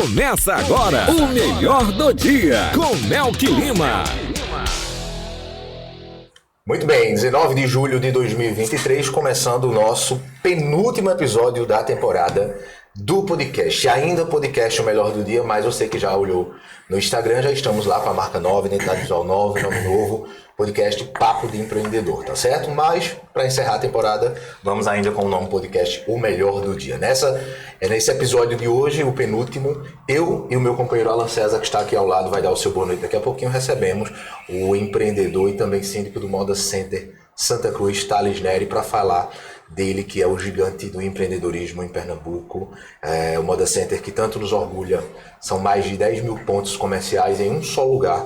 Começa agora o melhor do dia com Melk Lima. Muito bem, 19 de julho de 2023, começando o nosso penúltimo episódio da temporada do podcast. Ainda o podcast o melhor do dia, mas você que já olhou no Instagram, já estamos lá com a marca nova, identidade visual nova, nome novo, podcast Papo de Empreendedor, tá certo? Mas, para encerrar a temporada, vamos ainda com o nome podcast O Melhor do Dia. Nesse episódio de hoje, o penúltimo, eu e o meu companheiro Alan César, que está aqui ao lado, vai dar o seu boa noite daqui a pouquinho, recebemos o empreendedor e também síndico do Moda Center Santa Cruz, Thales Neri, para falar dele, que é o gigante do empreendedorismo em Pernambuco. O Moda Center que tanto nos orgulha, são mais de 10 mil pontos comerciais em um só lugar.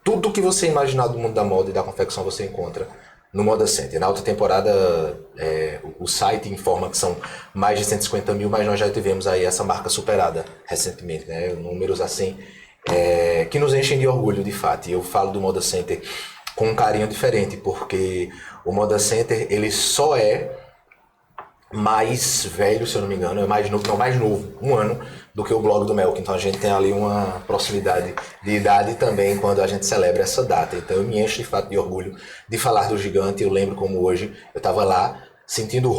Tudo que você imaginar do mundo da moda e da confecção você encontra no Moda Center. Na outra temporada, o site informa que são mais de 150 mil, mas nós já tivemos aí essa marca superada recentemente, né? Números assim que nos enchem de orgulho, de fato. E eu falo do Moda Center com um carinho diferente, porque o Moda Center, ele só é mais velho, se eu não me engano, mais novo, um ano, do que o blog do Melk. Então a gente tem ali uma proximidade de idade também quando a gente celebra essa data. Então eu me encho de fato de orgulho de falar do gigante. Eu lembro como hoje eu estava lá sentindo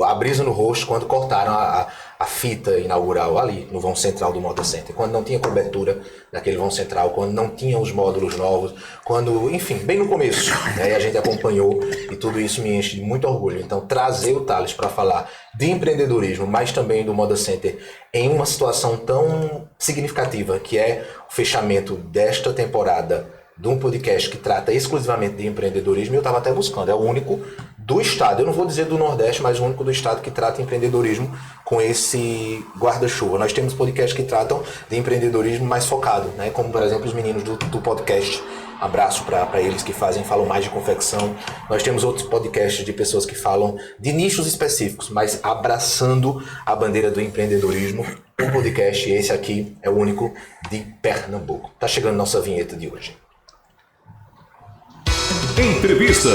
a brisa no rosto quando cortaram a fita inaugural ali no vão central do Moda Center, quando não tinha cobertura naquele vão central, quando não tinha os módulos novos, enfim, bem no começo, né? E a gente acompanhou e tudo isso me enche de muito orgulho. Então trazer o Thales para falar de empreendedorismo, mas também do Moda Center em uma situação tão significativa, que é o fechamento desta temporada de um podcast que trata exclusivamente de empreendedorismo. Eu estava até buscando, é o único do estado, eu não vou dizer do Nordeste, mas o único do estado que trata empreendedorismo com esse guarda-chuva. Nós temos podcasts que tratam de empreendedorismo mais focado, né? Como por exemplo os meninos do podcast. Abraço para eles que falam mais de confecção. Nós temos outros podcasts de pessoas que falam de nichos específicos, mas abraçando a bandeira do empreendedorismo. Um podcast, esse aqui é o único de Pernambuco. Tá chegando nossa vinheta de hoje. Entrevista.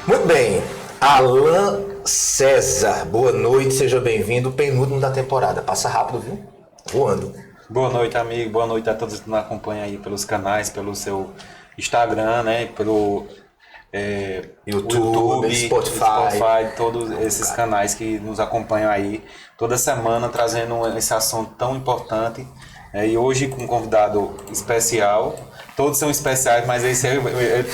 Muito bem, Alan César, boa noite, seja bem-vindo, penúltimo da temporada, passa rápido, viu? Voando. Boa noite, amigo, boa noite a todos que nos acompanham aí pelos canais, pelo seu Instagram, né, pelo YouTube, Spotify, todos esses canais que nos acompanham aí toda semana, trazendo esse assunto tão importante, e hoje com um convidado especial. Todos são especiais, mas esse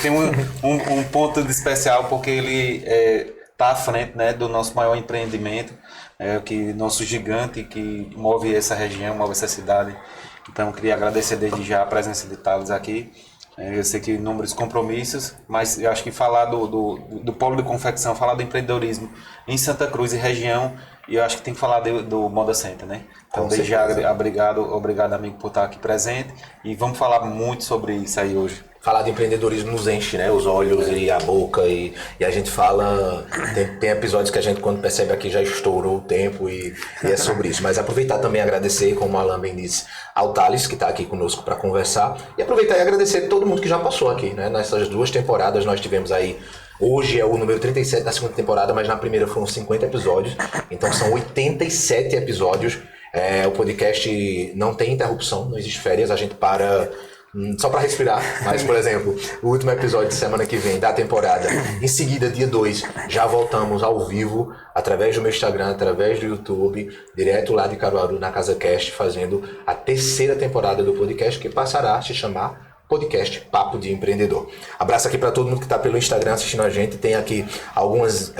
tem um ponto de especial porque ele está à frente, né, do nosso maior empreendimento, nosso gigante que move essa região, move essa cidade. Então eu queria agradecer desde já a presença de Thales aqui. Eu sei que inúmeros compromissos, mas eu acho que falar do polo de confecção, falar do empreendedorismo em Santa Cruz e região, e eu acho que tem que falar do Moda Center, né? Então, desde já, obrigado, amigo, por estar aqui presente. E vamos falar muito sobre isso aí hoje. Falar de empreendedorismo nos enche, né? Os olhos e a boca. E a gente fala... Tem episódios que a gente, quando percebe aqui, já estourou o tempo e é sobre isso. Mas aproveitar também e agradecer, como o Alan bem disse, ao Thales, que está aqui conosco para conversar. E aproveitar e agradecer a todo mundo que já passou aqui, né? Nessas 2 temporadas nós tivemos aí... Hoje é o número 37 da segunda temporada, mas na primeira foram 50 episódios. Então são 87 episódios. O podcast não tem interrupção, não existe férias, a gente para só para respirar. Mas, por exemplo, o último episódio de semana que vem da temporada, em seguida, dia 2, já voltamos ao vivo, através do meu Instagram, através do YouTube, direto lá de Caruaru, na Casa Cast, fazendo a 3ª temporada do podcast, que passará a se chamar podcast Papo de Empreendedor. Abraço aqui para todo mundo que está pelo Instagram assistindo a gente. Tem aqui algumas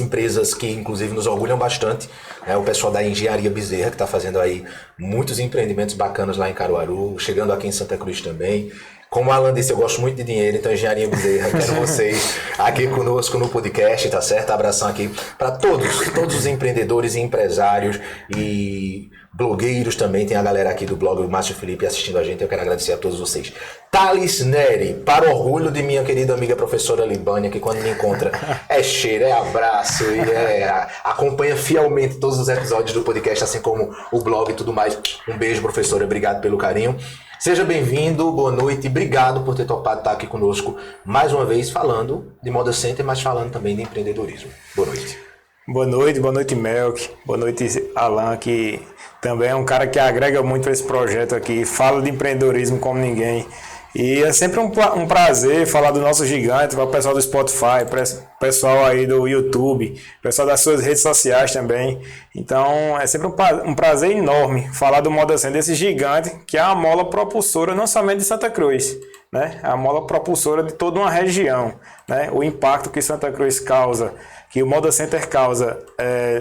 empresas que inclusive nos orgulham bastante. O pessoal da Engenharia Bezerra, que está fazendo aí muitos empreendimentos bacanas lá em Caruaru, chegando aqui em Santa Cruz também. Como o Alan disse, eu gosto muito de dinheiro, então Engenharia Bezerra, quero vocês aqui conosco no podcast, tá certo? Abração aqui para todos os empreendedores e empresários e blogueiros também. Tem a galera aqui do blog, o Márcio Felipe, assistindo a gente. Eu quero agradecer a todos vocês. Thales Neri, para orgulho de minha querida amiga professora Libânia, que quando me encontra é cheiro, é abraço e acompanha fielmente todos os episódios do podcast, assim como o blog e tudo mais. Um beijo, professora, obrigado pelo carinho. Seja bem-vindo, boa noite, obrigado por ter topado estar aqui conosco mais uma vez falando de Moda Center, mas falando também de empreendedorismo. Boa noite. Boa noite, Melk, boa noite, Alan, que também é um cara que agrega muito para esse projeto aqui, fala de empreendedorismo como ninguém. E é sempre um prazer falar do nosso gigante, para o pessoal do Spotify, pessoal aí do YouTube, pessoal das suas redes sociais também. Então é sempre um prazer enorme falar do Moda Center, desse gigante que é a mola propulsora não somente de Santa Cruz, né? É a mola propulsora de toda uma região, né? O impacto que Santa Cruz causa, que o Moda Center causa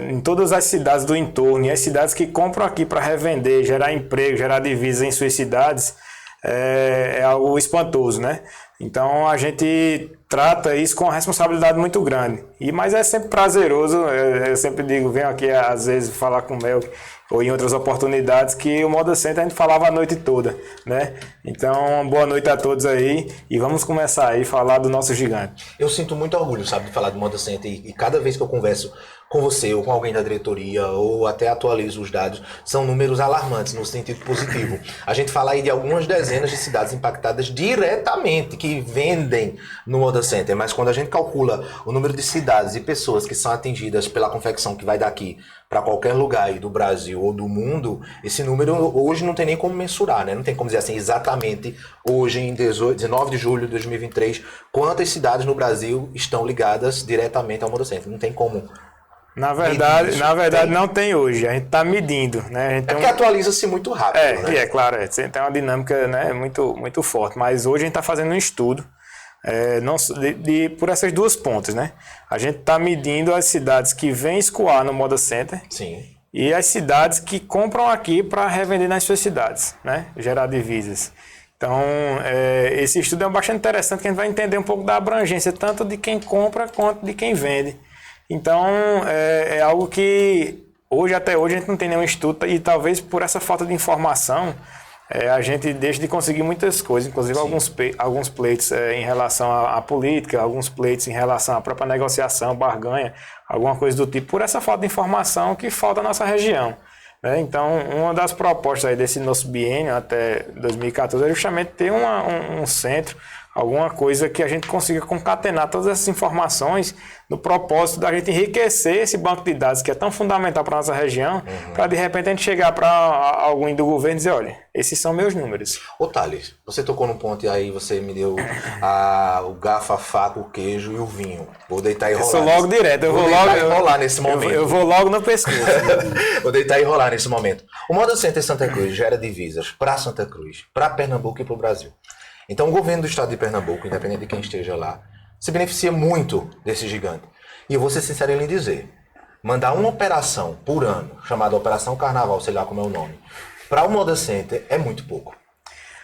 em todas as cidades do entorno, e as cidades que compram aqui para revender, gerar emprego, gerar divisas em suas cidades, é algo espantoso, né? Então a gente trata isso com uma responsabilidade muito grande. Mas é sempre prazeroso, eu sempre digo, venho aqui às vezes falar com o Mel ou em outras oportunidades, que o Moda Center a gente falava a noite toda, né? Então, boa noite a todos aí e vamos começar aí a falar do nosso gigante. Eu sinto muito orgulho, sabe, de falar do Moda Center e cada vez que eu converso com você ou com alguém da diretoria ou até atualizo os dados, são números alarmantes no sentido positivo. A gente fala aí de algumas dezenas de cidades impactadas diretamente, que vendem no Moda Center, mas quando a gente calcula o número de cidades e pessoas que são atingidas pela confecção que vai daqui para qualquer lugar aí do Brasil ou do mundo, esse número hoje não tem nem como mensurar, né? Não tem como dizer assim exatamente hoje, em 19 de julho de 2023, quantas cidades no Brasil estão ligadas diretamente ao Moda Center. Não tem como. Na verdade não tem hoje, a gente está medindo, né? A gente porque atualiza-se muito rápido, né? É claro, tem uma dinâmica, né, muito, muito forte, mas hoje a gente está fazendo um estudo por essas duas pontas, né? A gente está medindo as cidades que vêm escoar no Moda Center. Sim. E as cidades que compram aqui para revender nas suas cidades, né? Gerar divisas. Então, esse estudo é bastante interessante, que a gente vai entender um pouco da abrangência, tanto de quem compra quanto de quem vende. Então, é algo que até hoje a gente não tem nenhum estudo, e talvez por essa falta de informação, a gente deixa de conseguir muitas coisas, inclusive alguns pleitos em relação à política, alguns pleitos em relação à própria negociação, barganha, alguma coisa do tipo, por essa falta de informação que falta na nossa região. Então, uma das propostas aí desse nosso biênio até 2014 é justamente ter um centro, alguma coisa que a gente consiga concatenar todas essas informações no propósito da gente enriquecer esse banco de dados que é tão fundamental para a nossa região, para de repente a gente chegar para alguém do governo e dizer, olha, esses são meus números. Ô Thales, você tocou num ponto e aí você me deu o garfo, a faca, o queijo e o vinho. Vou deitar e rolar. Eu sou logo direto, eu vou logo enrolar nesse momento. Eu vou logo no pescoço. Vou deitar e rolar nesse momento. O Moda Center Santa Cruz gera divisas para Santa Cruz, para Pernambuco e para o Brasil. Então o governo do estado de Pernambuco, independente de quem esteja lá, se beneficia muito desse gigante. E eu vou ser sincero em lhe dizer, mandar uma operação por ano, chamada Operação Carnaval, sei lá como é o nome, para o Moda Center é muito pouco.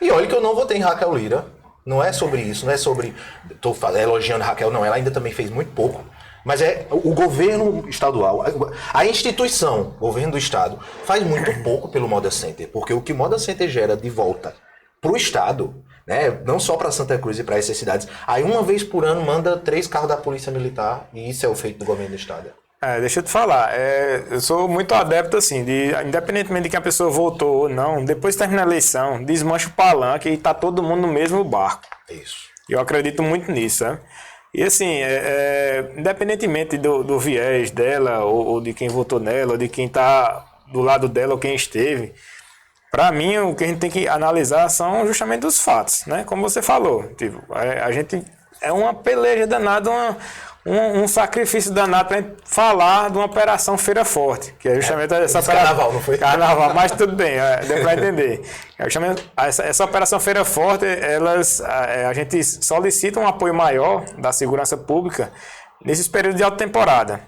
E olha que eu não votei em Raquel Lira, não é sobre isso, não é sobre, estou elogiando a Raquel, não, ela ainda também fez muito pouco, mas é o governo estadual, a instituição, o governo do estado, faz muito pouco pelo Moda Center, porque o que o Moda Center gera de volta para o estado, né, não só para Santa Cruz e para essas cidades, aí uma vez por ano manda 3 carros da Polícia Militar, e isso é o feito do governo do estado. Deixa eu te falar, eu sou muito adepto assim, independentemente de que a pessoa votou ou não, depois de terminar a eleição, desmancha o palanque e tá todo mundo no mesmo barco. Isso. Eu acredito muito nisso, né? E assim, independentemente do viés dela, ou de quem votou nela, ou de quem tá do lado dela, ou quem esteve, para mim o que a gente tem que analisar são justamente os fatos, né? Como você falou, tipo, a gente é uma peleja danada, um sacrifício danado para falar de uma operação Feira Forte, que é justamente essa operação. Carnaval, não foi? Carnaval, mas tudo bem, deu para entender. Essa operação Feira Forte, a gente solicita um apoio maior da segurança pública nesses períodos de alta temporada.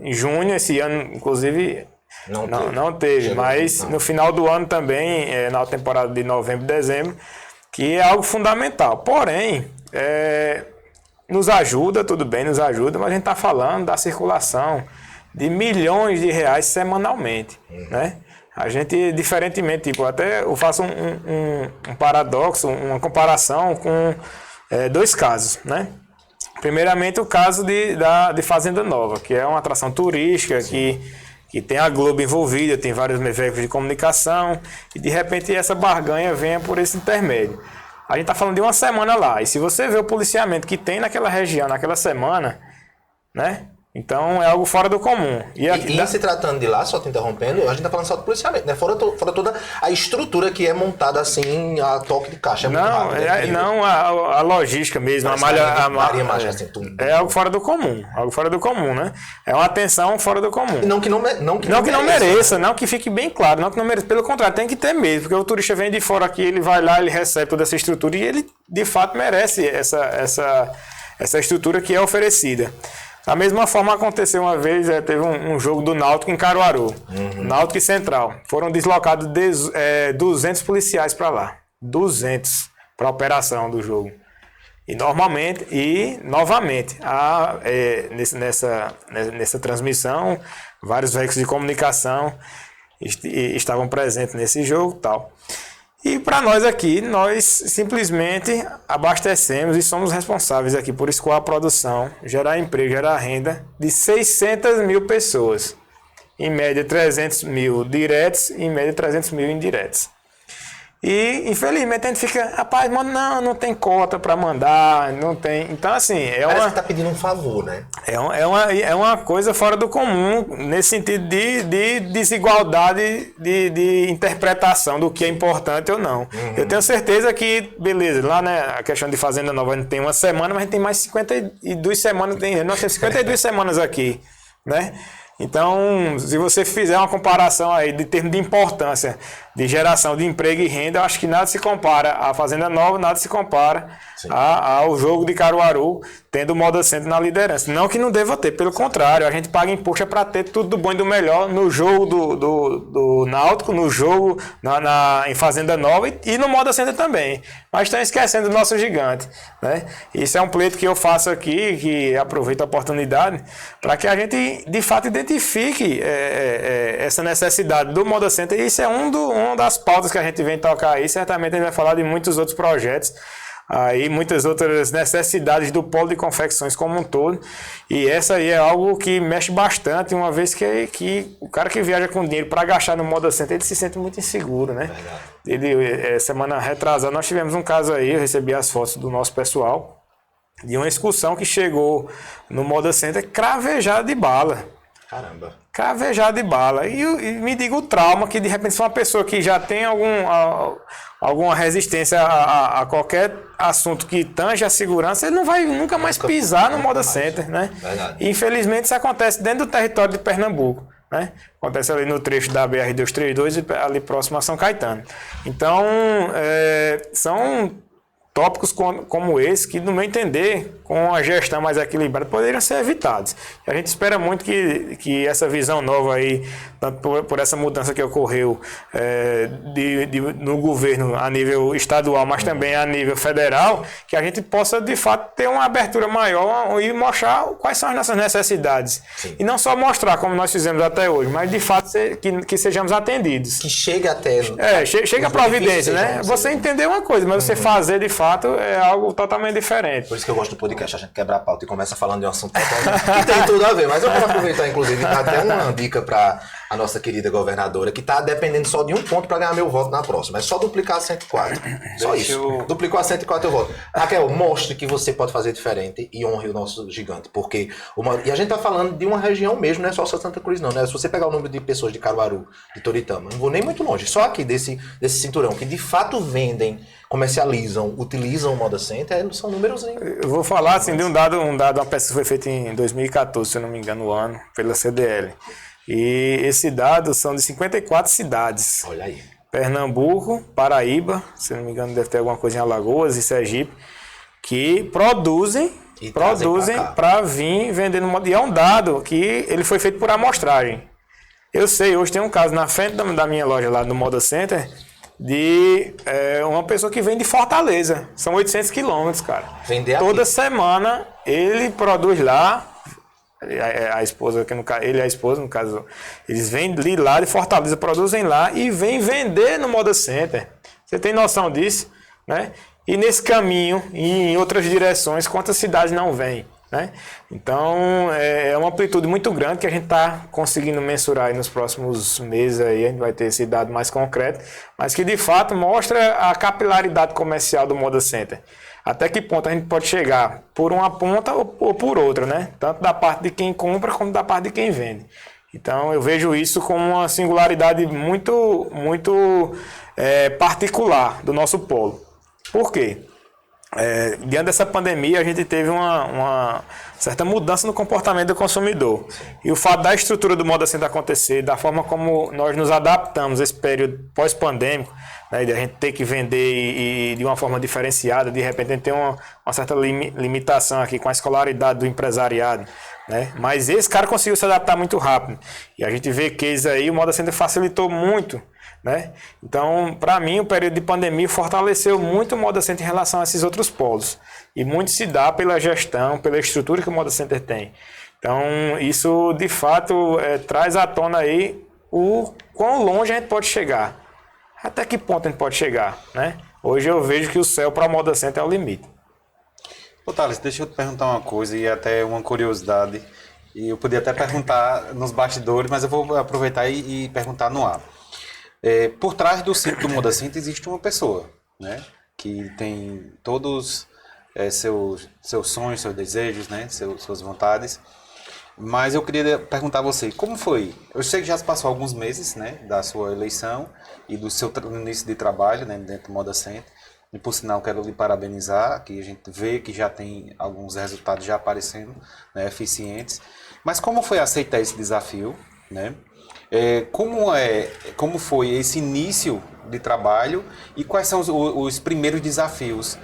Em junho, esse ano, inclusive, não teve, mas no final do ano também, na alta temporada de novembro e dezembro, que é algo fundamental. Porém, nos ajuda, tudo bem, nos ajuda, mas a gente está falando da circulação de milhões de reais semanalmente, né? A gente, diferentemente, tipo, até eu faço um paradoxo, uma comparação com 2 casos, né? Primeiramente, o caso de Fazenda Nova, que é uma atração turística que tem a Globo envolvida, tem vários veículos de comunicação, e de repente essa barganha vem por esse intermédio. A gente está falando de uma semana lá, e se você vê o policiamento que tem naquela região, naquela semana, né? Então é algo fora do comum. E se tratando de lá, só te interrompendo, a gente está falando só do policiamento, né? Fora toda a estrutura que é montada assim, a toque de caixa. A logística mesmo, a malha. É algo fora do comum. Algo fora do comum, né? É uma atenção fora do comum. E não que não mereça, não que fique bem claro, não que não mereça. Pelo contrário, tem que ter mesmo, porque o turista vem de fora aqui, ele vai lá, ele recebe toda essa estrutura e ele de fato merece essa estrutura que é oferecida. Da mesma forma aconteceu uma vez, teve um jogo do Náutico em Caruaru, Náutico e Central. Foram deslocados 200 policiais para lá, 200 para a operação do jogo. E novamente, nessa transmissão, vários veículos de comunicação estavam presentes nesse jogo e tal. E para nós aqui, nós simplesmente abastecemos e somos responsáveis aqui por escoar a produção, gerar emprego, gerar renda de 600 mil pessoas. Em média 300 mil diretos e em média 300 mil indiretos. E infelizmente a gente fica, rapaz, mano, não tem cota para mandar, não tem. Então assim, parece que tá pedindo um favor, né? É uma coisa fora do comum, nesse sentido de desigualdade de interpretação do que é importante ou não. Eu tenho certeza que, beleza, lá, né, a questão de Fazenda Nova a gente tem uma semana, mas a gente tem mais 52 semanas, nós temos 52 semanas aqui, né? Então, se você fizer uma comparação aí de termos de importância de geração de emprego e renda, eu acho que nada se compara à Fazenda Nova, nada se compara ao jogo de Caruaru, tendo o Moda Center na liderança. Não que não deva ter, pelo contrário, a gente paga imposto para ter tudo do bom e do melhor no jogo do Náutico, no jogo em Fazenda Nova e no Moda Center também. Mas estão esquecendo do nosso gigante, né? Isso é um pleito que eu faço aqui, que aproveito a oportunidade, para que a gente, de fato, identifique essa necessidade do Moda Center. E isso é uma das pautas que a gente vem tocar aí. Certamente a gente vai falar de muitos outros projetos, aí muitas outras necessidades do polo de confecções como um todo. E essa aí é algo que mexe bastante, uma vez que o cara que viaja com dinheiro para gastar no Moda Center, ele se sente muito inseguro, né? Semana retrasada nós tivemos um caso aí, eu recebi as fotos do nosso pessoal, de uma excursão que chegou no Moda Center cravejada de bala. Caramba. Cravejada de bala. E me diga o trauma que de repente se uma pessoa que já tem alguma resistência a qualquer assunto que tange a segurança, ele não vai nunca mais pisar no Moda Center, né? E, infelizmente isso acontece dentro do território de Pernambuco, né? Acontece ali no trecho da BR-232 e ali próximo a São Caetano. Então, são tópicos como esse que, no meu entender, com a gestão mais equilibrada, poderiam ser evitados. E a gente espera muito que essa visão nova aí, tanto por essa mudança que ocorreu no governo a nível estadual, mas também a nível federal, que a gente possa, de fato, ter uma abertura maior e mostrar quais são as nossas necessidades. Sim. E não só mostrar, como nós fizemos até hoje, mas, de fato, que sejamos atendidos. Que chegue até... chega a providência, né? Você entender uma coisa, mas você fazer, de fato, é algo totalmente diferente. Por isso que eu gosto do podcast, a gente quebra a pauta e começa falando de um assunto totalmente que tem tudo a ver. Mas eu quero aproveitar, inclusive, dar até uma dica para a nossa querida governadora, que está dependendo só de um ponto para ganhar meu voto na próxima. É só duplicar a 104. Só isso. Duplicou a 104 eu voto. Raquel, mostre que você pode fazer diferente e honre o nosso gigante. Porque e a gente está falando de uma região mesmo, não é só Santa Cruz, não. Né? Se você pegar o número de pessoas de Caruaru, de Toritama, não vou nem muito longe, só aqui desse cinturão, que de fato vendem, comercializam, utilizam o Moda Center, são números... Eu vou falar assim, de um dado, uma pesquisa que foi feita em 2014, se eu não me engano, o ano, pela CDL. E esse dado são de 54 cidades. Olha aí. Pernambuco, Paraíba, se não me engano deve ter alguma coisa em Alagoas e Sergipe, que produzem para vir vendendo moda. E é um dado que ele foi feito por amostragem. Eu sei, hoje tem um caso na frente da minha loja lá no Moda Center, de uma pessoa que vem de Fortaleza. São 800 quilômetros, cara. Vender toda aqui. Semana ele produz lá. A esposa, ele e a esposa, no caso, eles vêm de lá de Fortaleza, produzem lá e vêm vender no Moda Center. Você tem noção disso, né? E nesse caminho, e em outras direções, quantas cidades não vêm? né? Então, é uma amplitude muito grande que a gente está conseguindo mensurar aí nos próximos meses, aí, a gente vai ter esse dado mais concreto, mas que de fato mostra a capilaridade comercial do Moda Center. Até que ponto a gente pode chegar por uma ponta ou por outra, né? Tanto da parte de quem compra como da parte de quem vende. Então, eu vejo isso como uma singularidade muito particular do nosso polo. Por quê? Diante dessa pandemia, a gente teve uma certa mudança no comportamento do consumidor. E o fato da estrutura do Moda Center acontecer, da forma como nós nos adaptamos a esse período pós-pandêmico, né, de a gente ter que vender e de uma forma diferenciada, de repente a gente tem uma certa limitação aqui com a escolaridade do empresariado, né? Mas esse cara conseguiu se adaptar muito rápido. E a gente vê que isso aí, o Moda Center facilitou muito, né? Então, para mim, o período de pandemia fortaleceu muito o Moda Center em relação a esses outros polos. E muito se dá pela gestão, pela estrutura que o Moda Center tem. Então, isso, de fato, traz à tona aí o quão longe a gente pode chegar. Até que ponto a gente pode chegar, né? Hoje eu vejo que o céu para o Moda Center é o limite. Ô Thales, deixa eu te perguntar uma coisa e até uma curiosidade. E eu podia até perguntar nos bastidores, mas eu vou aproveitar e perguntar no ar. Por trás do cinto do Moda Center existe uma pessoa, né? Que tem todos seus sonhos, seus desejos, né? Suas vontades. Mas eu queria perguntar a você, como foi? Eu sei que já se passou alguns meses, né? Da sua eleição e do seu início de trabalho, né, dentro do Moda Center. E por sinal, quero lhe parabenizar, que a gente vê que já tem alguns resultados já aparecendo, né, eficientes. Mas como foi aceitar esse desafio, né? Como foi esse início de trabalho e quais são os primeiros desafios,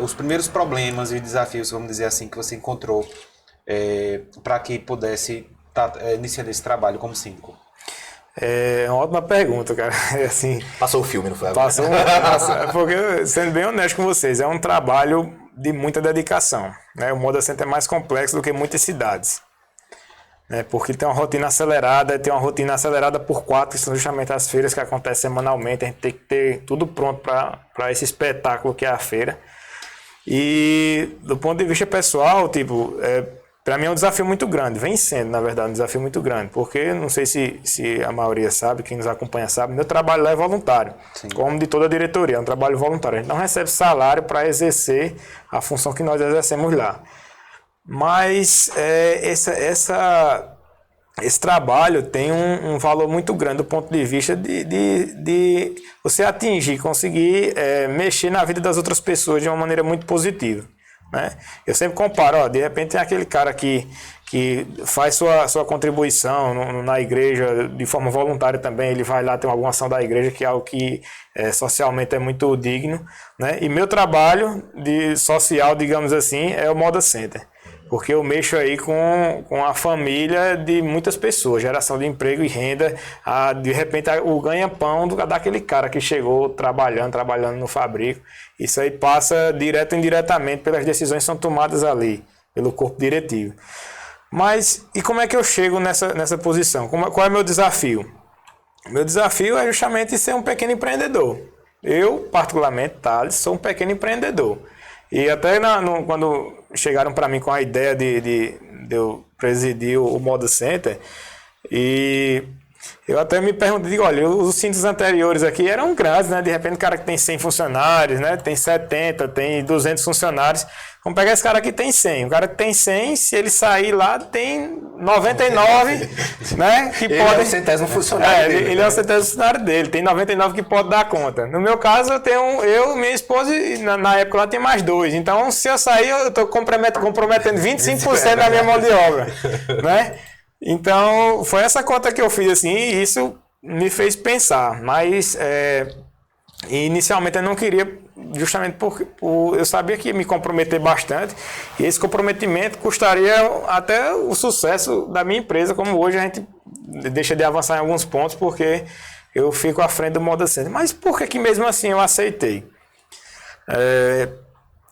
os primeiros problemas e desafios, vamos dizer assim, que você encontrou para que pudesse iniciar esse trabalho como síndico? É uma ótima pergunta, cara. Assim, Passou o filme, não foi agora? passou, porque, sendo bem honesto com vocês, é um trabalho de muita dedicação, né? O Moda Center é mais complexo do que muitas cidades, né? Porque tem uma rotina acelerada por 4, que são justamente as feiras que acontecem semanalmente. A gente tem que ter tudo pronto para esse espetáculo que é a feira. E do ponto de vista pessoal, tipo, para mim é um desafio muito grande, vem sendo, na verdade, um desafio muito grande, porque não sei se a maioria sabe, quem nos acompanha sabe, meu trabalho lá é voluntário, Sim. Como de toda a diretoria, é um trabalho voluntário. A gente não recebe salário para exercer a função que nós exercemos lá. Mas esse trabalho tem um valor muito grande do ponto de vista de você atingir, conseguir mexer na vida das outras pessoas de uma maneira muito positiva, né? Eu sempre comparo, de repente tem aquele cara que faz sua contribuição na igreja de forma voluntária também, ele vai lá ter alguma ação da igreja, que é algo que socialmente é muito digno, né? E meu trabalho social, digamos assim, é o Moda Center. Porque eu mexo aí com a família de muitas pessoas, geração de emprego e renda, de repente o ganha-pão daquele cara que chegou trabalhando no fabrico. Isso aí passa direto ou indiretamente pelas decisões que são tomadas ali, pelo corpo diretivo. Mas, e como é que eu chego nessa posição? Qual é o meu desafio? Meu desafio é justamente ser um pequeno empreendedor. Eu, particularmente, Thales, sou um pequeno empreendedor. E até quando chegaram para mim com a ideia de eu presidir o Moda Center, e eu até me perguntei, olha, os cintos anteriores aqui eram grandes, né? De repente o cara que tem 100 funcionários, né? Tem 70, tem 200 funcionários. Vamos pegar esse cara que tem 100. O cara que tem 100, se ele sair lá, tem 99, né? Que ele pode... é o centésimo funcionário dele. Ele é o centésimo funcionário dele. Tem 99 que pode dar conta. No meu caso, minha esposa, e na época lá tem mais 2. Então, se eu sair, eu estou comprometendo 25% da minha mão de obra, né? Então, foi essa conta que eu fiz assim, e isso me fez pensar. Mas, inicialmente, eu não queria, justamente porque eu sabia que ia me comprometer bastante, e esse comprometimento custaria até o sucesso da minha empresa, como hoje a gente deixa de avançar em alguns pontos, porque eu fico à frente do Moda Center. Mas por que mesmo assim eu aceitei?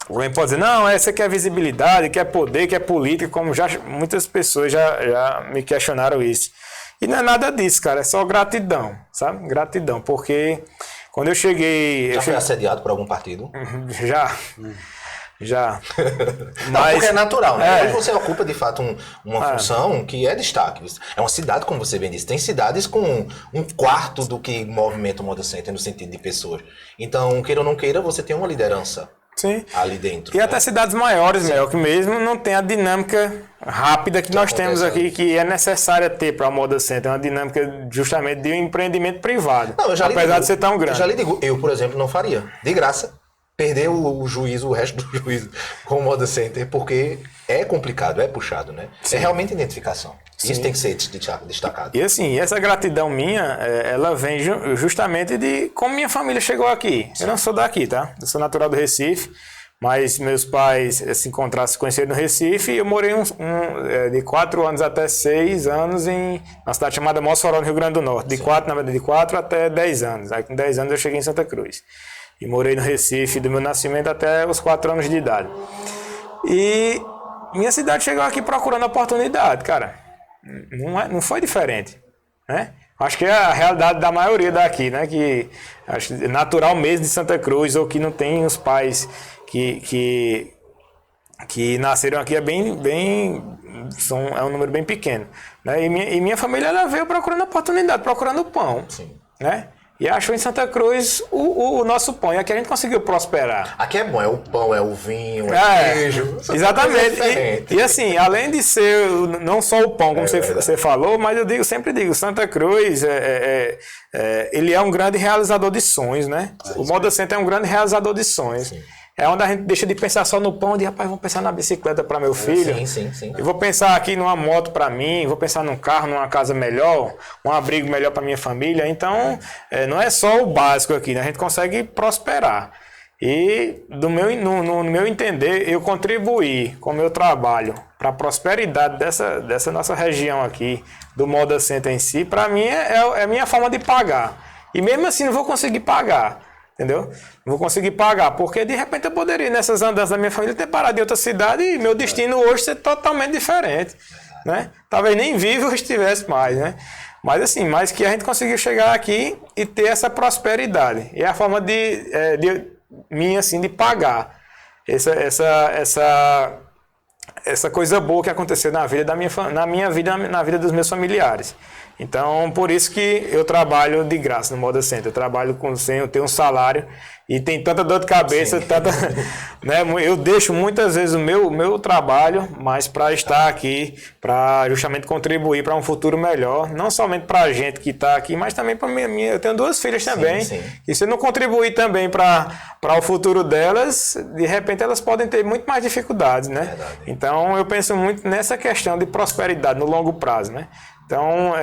Alguém pode dizer, não, você quer visibilidade, quer poder, quer política, como muitas pessoas já me questionaram isso. E não é nada disso, cara, é só gratidão, sabe? Gratidão, porque quando eu cheguei... Foi assediado por algum partido? Já. Já. Não, porque é natural, né? É. Hoje você ocupa, de fato, uma função que é destaque. É uma cidade, como você bem disse. Tem cidades com um quarto do que movimenta o Moda Center no sentido de pessoas. Então, queira ou não queira, você tem uma liderança Sim. ali dentro. E né? até cidades maiores, Mel, que mesmo não tem a dinâmica rápida que nós temos aqui, que é necessária ter para a Moda Center. É uma dinâmica justamente de um empreendimento privado. Não, apesar de ser tão grande. Eu já lhe digo, eu, por exemplo, não faria. De graça. Perder o juízo, o resto do juízo com o Moda Center, porque é complicado, é puxado, né? Sim. É realmente identificação. Sim. Isso tem que ser destacado. E assim, essa gratidão minha, ela vem justamente de como minha família chegou aqui. Sim. Eu não sou daqui, tá? Eu sou natural do Recife, mas meus pais se conheceram no Recife e eu morei de 4 anos até 6 anos na cidade chamada Mossoró, no Rio Grande do Norte. De 4 até 10 anos. Aí com 10 anos eu cheguei em Santa Cruz. E morei no Recife do meu nascimento até os 4 anos de idade. E minha cidade chegou aqui procurando oportunidade, cara. Não foi diferente, né? Acho que é a realidade da maioria daqui, né? Que acho natural mesmo de Santa Cruz, ou que não tem os pais que nasceram aqui, é um número bem pequeno, né? E minha família, ela veio procurando oportunidade, procurando pão. Sim. Né? E achou em Santa Cruz o nosso pão. E aqui a gente conseguiu prosperar. Aqui é bom, é o pão, é o vinho, é o queijo. Exatamente. E assim, além de ser não só o pão, como você falou, mas eu sempre digo, Santa Cruz, ele é um grande realizador de sonhos, né? O Moda Center é um grande realizador de sonhos. Sim. É onde a gente deixa de pensar só no pão, de rapaz, vou pensar na bicicleta para meu filho. Sim. Eu vou pensar aqui numa moto para mim, vou pensar num carro, numa casa melhor, um abrigo melhor para minha família. Então, não é só o básico aqui, né? A gente consegue prosperar. E no meu entender, eu contribuir com o meu trabalho para a prosperidade dessa nossa região aqui, do Moda Center em si, para mim é a minha forma de pagar. E mesmo assim não vou conseguir pagar. Entendeu? Não vou conseguir pagar, porque de repente eu poderia, nessas andanças da minha família, ter parado em outra cidade e meu destino hoje ser totalmente diferente, né? Talvez nem vivo eu estivesse mais, né? Mas assim, que a gente conseguiu chegar aqui e ter essa prosperidade. E é a forma minha, assim, de pagar essa coisa boa que aconteceu na minha vida, na vida dos meus familiares. Então, por isso que eu trabalho de graça no Moda Center. Eu trabalho sem eu ter um salário e tem tanta dor de cabeça, né? Eu deixo muitas vezes o meu trabalho, mas para estar aqui, para justamente contribuir para um futuro melhor, não somente para a gente que está aqui, mas também para minha. Eu tenho 2 filhas também. Sim. E se eu não contribuir também para o futuro delas, de repente elas podem ter muito mais dificuldades, né? Verdade. Então, eu penso muito nessa questão de prosperidade no longo prazo, né? Então,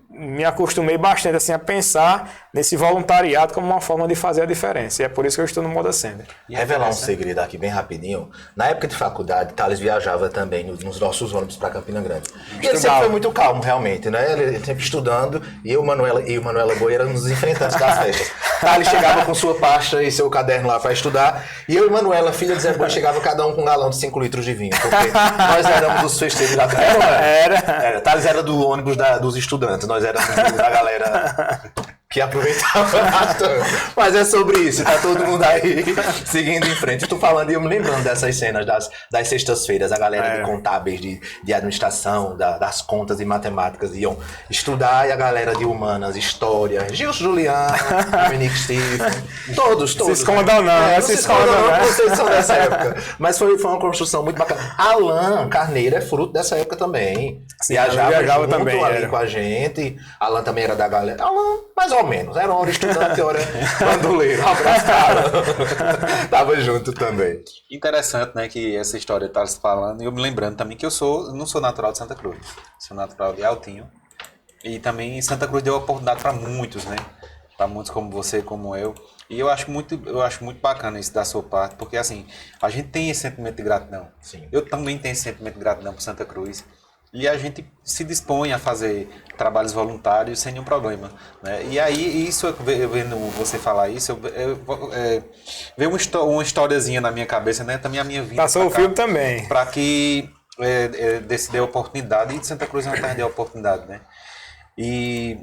me acostumei bastante assim, a pensar nesse voluntariado como uma forma de fazer a diferença. E é por isso que eu estou no Moda Center. Revelar um segredo aqui bem rapidinho. Na época de faculdade, Thales viajava também nos nossos ônibus para Campina Grande. E ele sempre foi muito calmo, realmente, né? Ele sempre estudando, e eu e o Manuela Boi éramos nos enfrentantes das festas. Thales chegava com sua pasta e seu caderno lá para estudar, e eu e Manuela, filha de Zé Boi, chegava cada um com um galão de 5 litros de vinho, porque nós éramos os festeiros da festa. Era. Thales era do ônibus dos estudantes, nós éramos da galera que aproveitava bastante. Mas é sobre isso, tá todo mundo aí seguindo em frente. Eu tô falando e eu me lembrando dessas cenas das sextas-feiras, a galera de contábeis, de administração, das contas e matemáticas iam estudar, e a galera de humanas, história, Gilson Juliano, Dominique Stephen, todos. Se escondam não, se escondam não, vocês são dessa época. Mas foi uma construção muito bacana. Alan Carneiro é fruto dessa época também. Sim, viajava junto também, ali com a gente. Alan também era da galera. Alan, mais ou menos. Era hora estudante, hora bandoleiro. Um abraço, cara. Tava junto também. Interessante, né, que essa história tá se falando. E eu me lembrando também que eu não sou natural de Santa Cruz. Sou natural de Altinho. E também Santa Cruz deu oportunidade para muitos, né? Para muitos como você, como eu. E eu acho muito bacana isso da sua parte, porque assim, a gente tem esse sentimento de gratidão. Sim. Eu também tenho esse sentimento de gratidão por Santa Cruz. E a gente se dispõe a fazer trabalhos voluntários sem nenhum problema, né? E aí, isso, vendo você falar isso, veio uma historiazinha na minha cabeça, né? Também a minha vida. Passou o filme também. Para que desse dê oportunidade, e de Santa Cruz é uma terra de oportunidade, né? E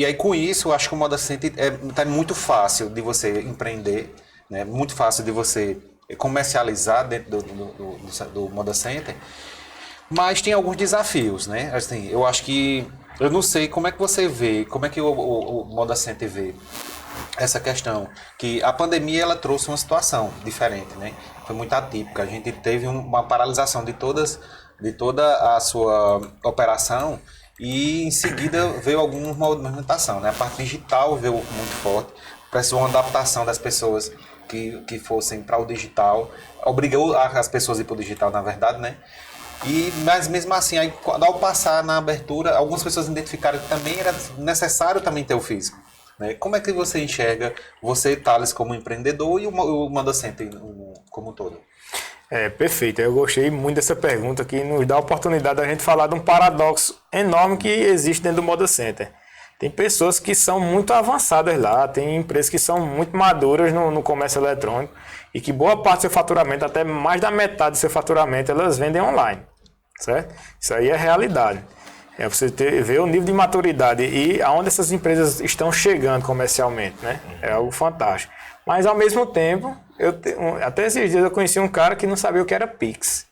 aí, com isso, eu acho que o Moda Center tá muito fácil de você empreender, né? Muito fácil de você comercializar dentro do Moda Center, mas tem alguns desafios, né? Assim, eu acho que, eu não sei como é que você vê, como é que o Moda Center vê essa questão, que a pandemia ela trouxe uma situação diferente, né? Foi muito atípica, a gente teve uma paralisação de toda a sua operação e em seguida veio alguma movimentação, né? A parte digital veio muito forte, precisou uma adaptação das pessoas que fossem para o digital, obrigou as pessoas a ir para o digital, na verdade, né? Mas mesmo assim, aí, ao passar na abertura, algumas pessoas identificaram que também era necessário também ter o físico. Né? Como é que você enxerga, você, Thales, como empreendedor e o Moda Center como um todo? Perfeito. Eu gostei muito dessa pergunta que nos dá a oportunidade da gente falar de um paradoxo enorme que existe dentro do Moda Center. Tem pessoas que são muito avançadas lá, tem empresas que são muito maduras no comércio eletrônico e que boa parte do seu faturamento, até mais da metade do seu faturamento, elas vendem online, certo? Isso aí é realidade. Você ver o nível de maturidade e aonde essas empresas estão chegando comercialmente, né? É algo fantástico. Mas ao mesmo tempo, até esses dias eu conheci um cara que não sabia o que era Pix.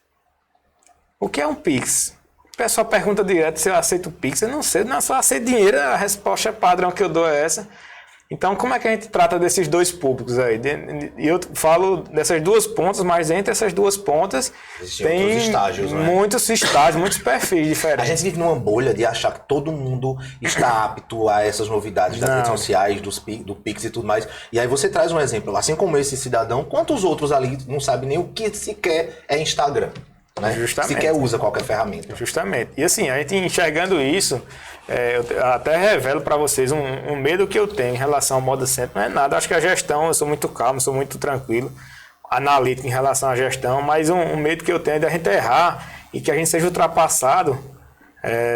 O que é um Pix? O pessoal pergunta direto se eu aceito Pix. Eu não sei, não, só aceito dinheiro, a resposta padrão que eu dou é essa. Então, como é que a gente trata desses dois públicos aí? E eu falo dessas duas pontas, mas entre essas duas pontas tem estágios, né? Muitos estágios, muitos perfis diferentes. A gente vive numa bolha de achar que todo mundo está apto a essas novidades das redes sociais, do Pix e tudo mais. E aí você traz um exemplo. Assim como esse cidadão, quantos outros ali não sabem nem o que sequer é Instagram? Né? Justamente. Sequer usa qualquer ferramenta. Justamente. E assim, a gente enxergando isso, eu até revelo para vocês um medo que eu tenho em relação ao Moda Center. Não é nada, acho que a gestão, eu sou muito calmo, sou muito tranquilo, analítico em relação à gestão, mas um medo que eu tenho é da gente errar e que a gente seja ultrapassado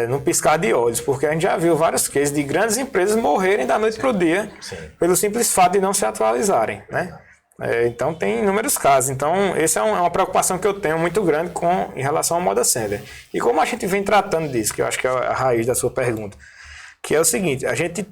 num piscar de olhos, porque a gente já viu vários cases de grandes empresas morrerem da noite para o dia pelo simples fato de não se atualizarem, né? Então tem inúmeros casos. Então essa é uma preocupação que eu tenho muito grande em relação ao Moda Center. E como a gente vem tratando disso, que eu acho que é a raiz da sua pergunta, que é o seguinte, a gente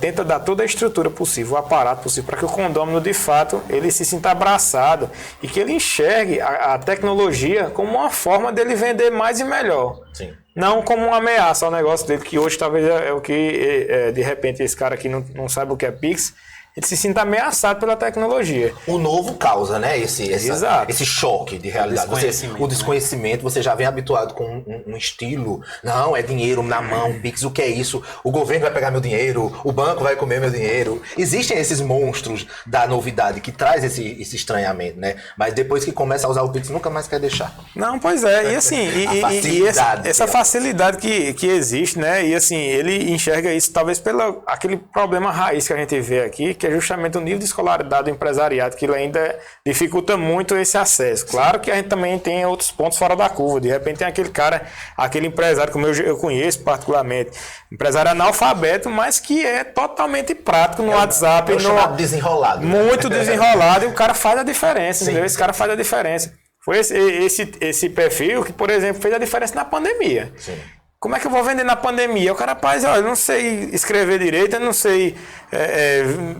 tenta dar toda a estrutura possível, o aparato possível, para que o condômino de fato ele se sinta abraçado e que ele enxergue a tecnologia como uma forma dele vender mais e melhor. Sim. Não como uma ameaça ao negócio dele, que hoje talvez é o que de repente esse cara aqui não sabe o que é Pix, ele se sinta ameaçado pela tecnologia. O novo causa, né? Esse choque de realidade. O desconhecimento, você já vem habituado com um estilo. Não, é dinheiro na mão, Pix, o que é isso? O governo vai pegar meu dinheiro, o banco vai comer meu dinheiro. Existem esses monstros da novidade que traz esse estranhamento, né? Mas depois que começa a usar o Pix, nunca mais quer deixar. Não, pois é. E assim, essa facilidade que existe, né? E assim, ele enxerga isso talvez pelo aquele problema raiz que a gente vê aqui, que é justamente o nível de escolaridade do empresariado, que ele ainda dificulta muito esse acesso. Claro que a gente também tem outros pontos fora da curva. De repente tem aquele empresário, como eu conheço particularmente, empresário analfabeto, mas que é totalmente prático no WhatsApp. Desenrolado. Muito desenrolado, e o cara faz a diferença, entendeu? Esse cara faz a diferença. Foi esse perfil que, por exemplo, fez a diferença na pandemia. Sim. Como é que eu vou vender na pandemia? O cara, rapaz, olha, eu não sei escrever direito, eu não sei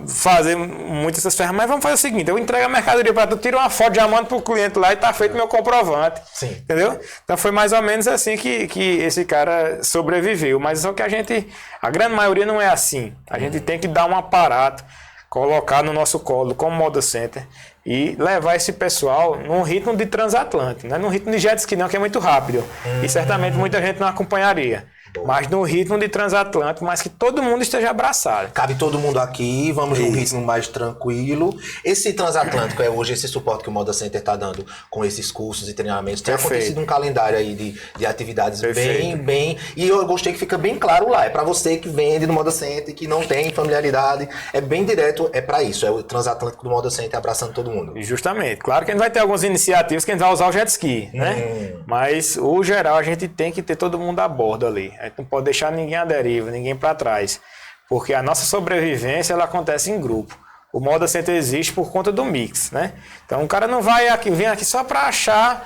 fazer muitas essas ferramentas, mas vamos fazer o seguinte, eu entrego a mercadoria para tu, tiro uma foto, já mando pro cliente lá e tá feito meu comprovante. Sim. Entendeu? Então foi mais ou menos assim que esse cara sobreviveu. Mas só que a grande maioria não é assim. A gente tem que dar um aparato, colocar no nosso colo como Moda Center e levar esse pessoal num ritmo de transatlântico, não é num ritmo de jet ski não, que é muito rápido e certamente muita gente não acompanharia, mas no ritmo de transatlântico, mas que todo mundo esteja abraçado. Cabe todo mundo aqui, vamos num ritmo mais tranquilo. Esse transatlântico é hoje esse suporte que o Moda Center está dando com esses cursos e treinamentos. Tem acontecido um calendário aí de atividades bem... E eu gostei que fica bem claro lá. É para você que vende no Moda Center, que não tem familiaridade. É bem direto, é para isso. É o transatlântico do Moda Center abraçando todo mundo. Justamente. Claro que a gente vai ter algumas iniciativas que a gente vai usar o jet ski, né? Mas, o geral, a gente tem que ter todo mundo a bordo ali. A gente não pode deixar ninguém à deriva, ninguém para trás. Porque a nossa sobrevivência, ela acontece em grupo. O Moda Center existe por conta do mix, né? Então o cara não vai aqui, vem aqui só para achar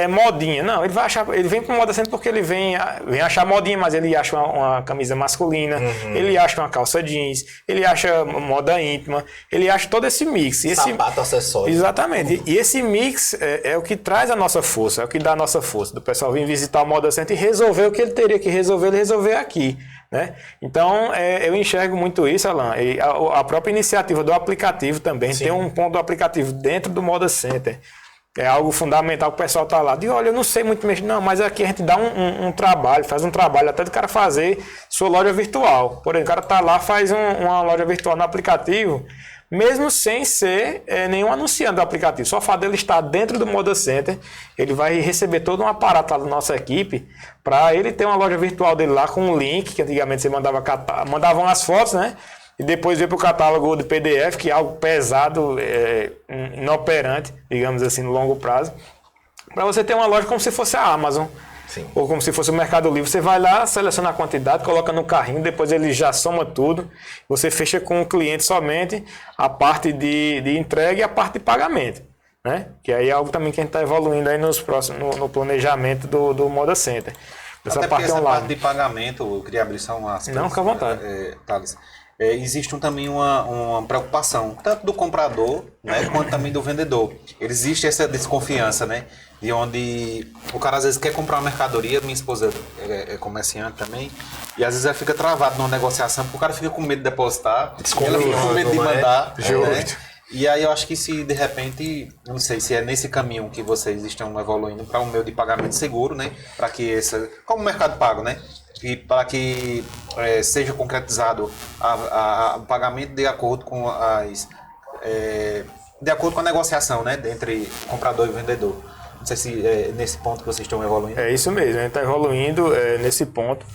modinha. Não, ele vem para o Moda Center porque ele vem achar modinha, mas ele acha uma camisa masculina, ele acha uma calça jeans, ele acha moda íntima, ele acha todo esse mix. Sapato, acessório. Exatamente. E esse mix é o que traz a nossa força, é o que dá a nossa força. Do pessoal vir visitar o Moda Center e resolver o que ele teria que resolver, ele resolver aqui. Né? Então, eu enxergo muito isso, Alan. E a própria iniciativa do aplicativo também. Sim. Tem um ponto do aplicativo dentro do Moda Center. É algo fundamental que o pessoal está lá. Diz, olha, eu não sei muito mexer. Não, mas aqui a gente dá um trabalho, faz um trabalho até do cara fazer sua loja virtual. Por exemplo, o cara está lá, faz uma loja virtual no aplicativo, mesmo sem ser nenhum anunciante do aplicativo. Só o fato dele estar dentro do Moda Center, ele vai receber todo um aparato lá da nossa equipe para ele ter uma loja virtual dele lá com um link, que antigamente você mandavam as fotos, né? E depois veio para o catálogo do PDF, que é algo pesado, inoperante, digamos assim, no longo prazo, para você ter uma loja como se fosse a Amazon. Sim. Ou como se fosse o Mercado Livre. Você vai lá, seleciona a quantidade, coloca no carrinho, depois ele já soma tudo. Você fecha com o cliente somente a parte de entrega e a parte de pagamento. Né? Que aí é algo também que a gente está evoluindo aí no planejamento do Moda Center. Essa parte de pagamento, eu queria abrir só uma aspecto. Não, fica à vontade. Thales. Existe também uma preocupação, tanto do comprador, né, quanto também do vendedor. Existe essa desconfiança, né? De onde o cara às vezes quer comprar uma mercadoria, minha esposa é comerciante também, e às vezes ela fica travado numa negociação, porque o cara fica com medo de depositar, ela fica com medo de mandar. Né? E aí eu acho que se de repente, não sei se é nesse caminho que vocês estão evoluindo para um meio de pagamento seguro, né? Para que como o Mercado Pago, né? E para que seja concretizado o pagamento de acordo com de acordo com a negociação, né? Entre comprador e vendedor. Não sei se é nesse ponto que vocês estão evoluindo. É isso mesmo, a gente está evoluindo nesse ponto.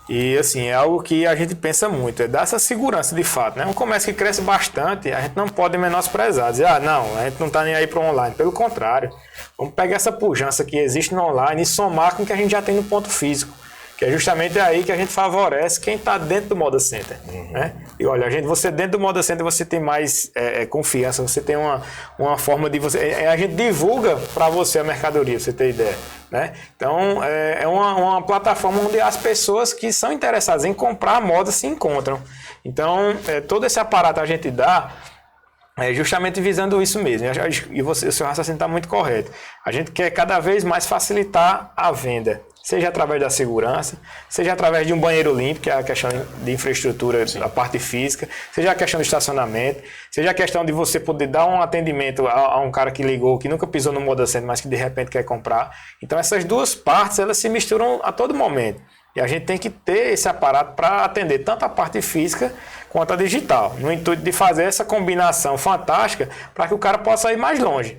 E assim, é algo que a gente pensa muito, é dar essa segurança de fato. Né? Um comércio que cresce bastante, a gente não pode menosprezar, dizer, não, a gente não está nem aí para o online. Pelo contrário, vamos pegar essa pujança que existe no online e somar com o que a gente já tem no ponto físico. Que é justamente aí que a gente favorece quem está dentro do Moda Center. Né? E olha, você dentro do Moda Center você tem mais confiança, você tem uma forma de você... a gente divulga para você a mercadoria, pra você ter ideia. Né? Então, é uma plataforma onde as pessoas que são interessadas em comprar moda se encontram. Então, todo esse aparato a gente dá justamente visando isso mesmo. E o seu raciocínio está muito correto. A gente quer cada vez mais facilitar a venda. Seja através da segurança, seja através de um banheiro limpo, que é a questão de infraestrutura, a parte física, seja a questão do estacionamento, seja a questão de você poder dar um atendimento a um cara que ligou, que nunca pisou no Moda Center, mas que de repente quer comprar. Então essas duas partes, elas se misturam a todo momento. E a gente tem que ter esse aparato para atender tanto a parte física quanto a digital, no intuito de fazer essa combinação fantástica para que o cara possa ir mais longe.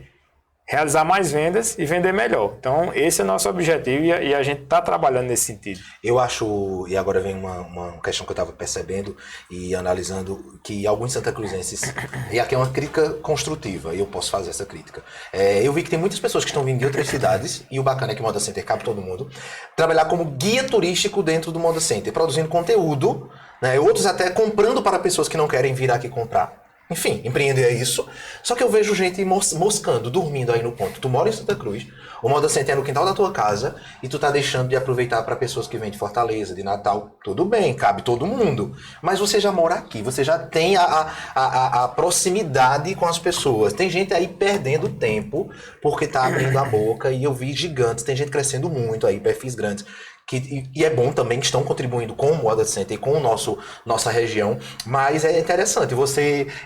Realizar mais vendas e vender melhor. Então, esse é o nosso objetivo e a gente está trabalhando nesse sentido. Eu acho, e agora vem uma questão que eu estava percebendo e analisando, que alguns santacruzenses, e aqui é uma crítica construtiva, e eu posso fazer essa crítica. Eu vi que tem muitas pessoas que estão vindo de outras cidades, e o bacana é que o Moda Center cabe todo mundo, trabalhar como guia turístico dentro do Moda Center, produzindo conteúdo, né, outros até comprando para pessoas que não querem vir aqui comprar. Enfim, empreender é isso. Só que eu vejo gente moscando, dormindo aí no ponto. Tu mora em Santa Cruz, o Moda Center é no quintal da tua casa e tu tá deixando de aproveitar para pessoas que vêm de Fortaleza, de Natal. Tudo bem, cabe todo mundo. Mas você já mora aqui, você já tem a proximidade com as pessoas. Tem gente aí perdendo tempo porque tá abrindo a boca e eu vi gigantes, tem gente crescendo muito aí, perfis grandes. E é bom também que estão contribuindo com o Moda Center e com nossa região, mas é interessante,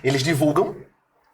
eles divulgam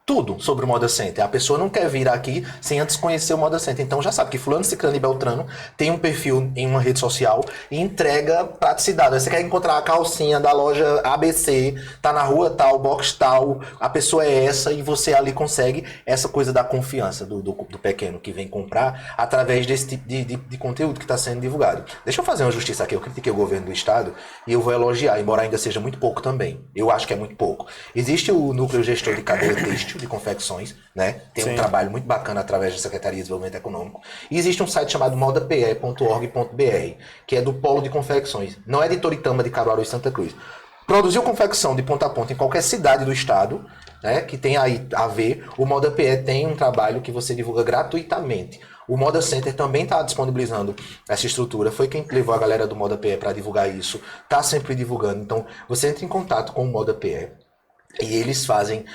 tudo sobre o Moda Center. A pessoa não quer vir aqui sem antes conhecer o Moda Center. Então já sabe que fulano, ciclano e beltrano tem um perfil em uma rede social e entrega praticidade. Você quer encontrar a calcinha da loja ABC, tá na rua tal, box tal, a pessoa é essa e você ali consegue essa coisa da confiança do pequeno que vem comprar através desse tipo de conteúdo que está sendo divulgado. Deixa eu fazer uma justiça aqui. Eu critiquei o governo do estado e eu vou elogiar, embora ainda seja muito pouco também. Eu acho que é muito pouco. Existe o núcleo gestor de cadeia têxtil de confecções, né? Tem um trabalho muito bacana através da Secretaria de Desenvolvimento Econômico. E existe um site chamado modape.org.br, que é do Polo de Confecções. Não é de Toritama, de Caruaru e Santa Cruz. Produziu confecção de ponta a ponta em qualquer cidade do estado, né, que tem aí a ver, o Moda PE tem um trabalho que você divulga gratuitamente. O Moda Center também está disponibilizando essa estrutura. Foi quem levou a galera do Moda PE para divulgar isso. Está sempre divulgando. Então, você entra em contato com o Moda PE. E eles fazem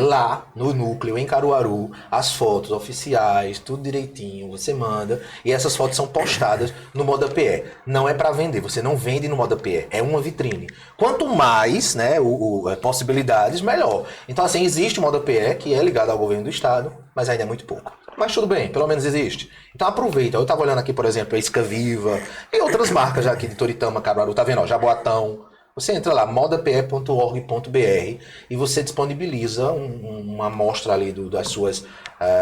lá no núcleo, em Caruaru, as fotos oficiais, tudo direitinho, você manda. E essas fotos são postadas no Moda PE. Não é para vender, você não vende no Moda PE, é uma vitrine. Quanto mais, né, possibilidades, melhor. Então, assim, existe o Moda PE, que é ligado ao governo do estado, mas ainda é muito pouco. Mas tudo bem, pelo menos existe. Então aproveita. Eu estava olhando aqui, por exemplo, a Isca Viva e outras marcas já aqui de Toritama, Caruaru, tá vendo? Ó, Jaboatão. Você entra lá, modape.org.br e você disponibiliza uma amostra ali das suas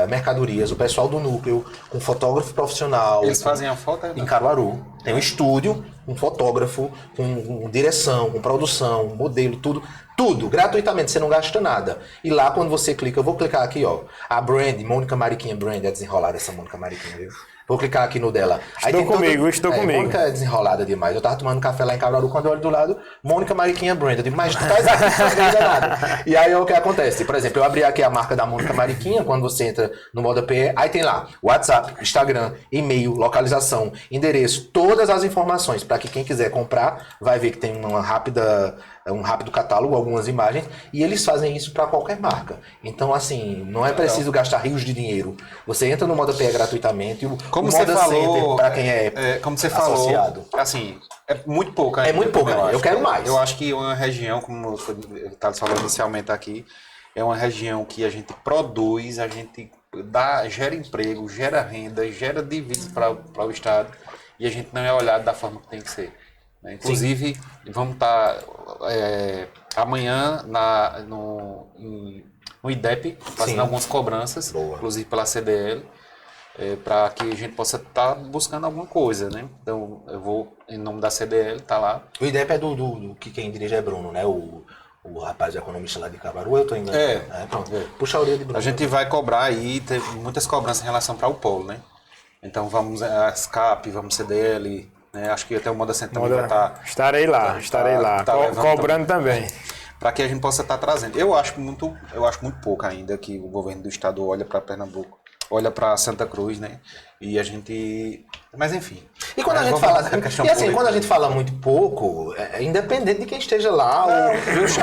mercadorias. O pessoal do núcleo, com fotógrafo profissional. Eles fazem a foto? Em Caruaru. Tem um estúdio, um fotógrafo, com direção, com produção, modelo, tudo. Tudo, gratuitamente, você não gasta nada. E lá, quando você clica, eu vou clicar aqui, ó. A brand, Mônica Mariquinha Brand, é desenrolada essa Mônica Mariquinha, viu? Vou clicar aqui no dela. Estou comigo. Mônica é desenrolada demais. Eu tava tomando café lá em Caruaru, quando eu olho do lado, Mônica Mariquinha Brand. Eu digo, mas tu faz aqui, não faz nada. E aí, o que acontece? Por exemplo, eu abri aqui a marca da Mônica Mariquinha, quando você entra no Moda PE, aí tem lá, WhatsApp, Instagram, e-mail, localização, endereço, todas as informações, para que quem quiser comprar, vai ver que tem um rápido catálogo, algumas imagens, e eles fazem isso para qualquer marca. Então, assim, não é preciso gastar rios de dinheiro. Você entra no Moda PE gratuitamente, como o você Moda falou, Center, para quem como você associado. Falou, assim, é muito pouco ainda. É muito pouco, eu quero mais. Eu acho que uma região, como o Thales falou inicialmente aqui, é uma região que a gente produz, a gente gera emprego, gera renda, gera divisas para o Estado, e a gente não é olhado da forma que tem que ser. Inclusive, vamos estar amanhã no IDEP fazendo algumas cobranças, inclusive pela CDL, para que a gente possa estar buscando alguma coisa, né? Então, eu vou, em nome da CDL, tá lá. O IDEP é do que quem dirige é Bruno, né? O rapaz economista lá de Caruaru, eu tô indo. Pronto. Puxa a orelha de Bruno. A gente vai cobrar aí, tem muitas cobranças em relação para o polo, né? Então, vamos a SCAP, vamos CDL... acho que até o Moda Center também vai estar... Estarei lá. Cobrando também. Para que a gente possa estar trazendo. Eu acho muito pouco ainda que o governo do estado olha para Pernambuco, olha para Santa Cruz, né? E a gente... Mas enfim. E quando a gente fala... E assim, quando a gente fala muito pouco, independente de quem esteja lá,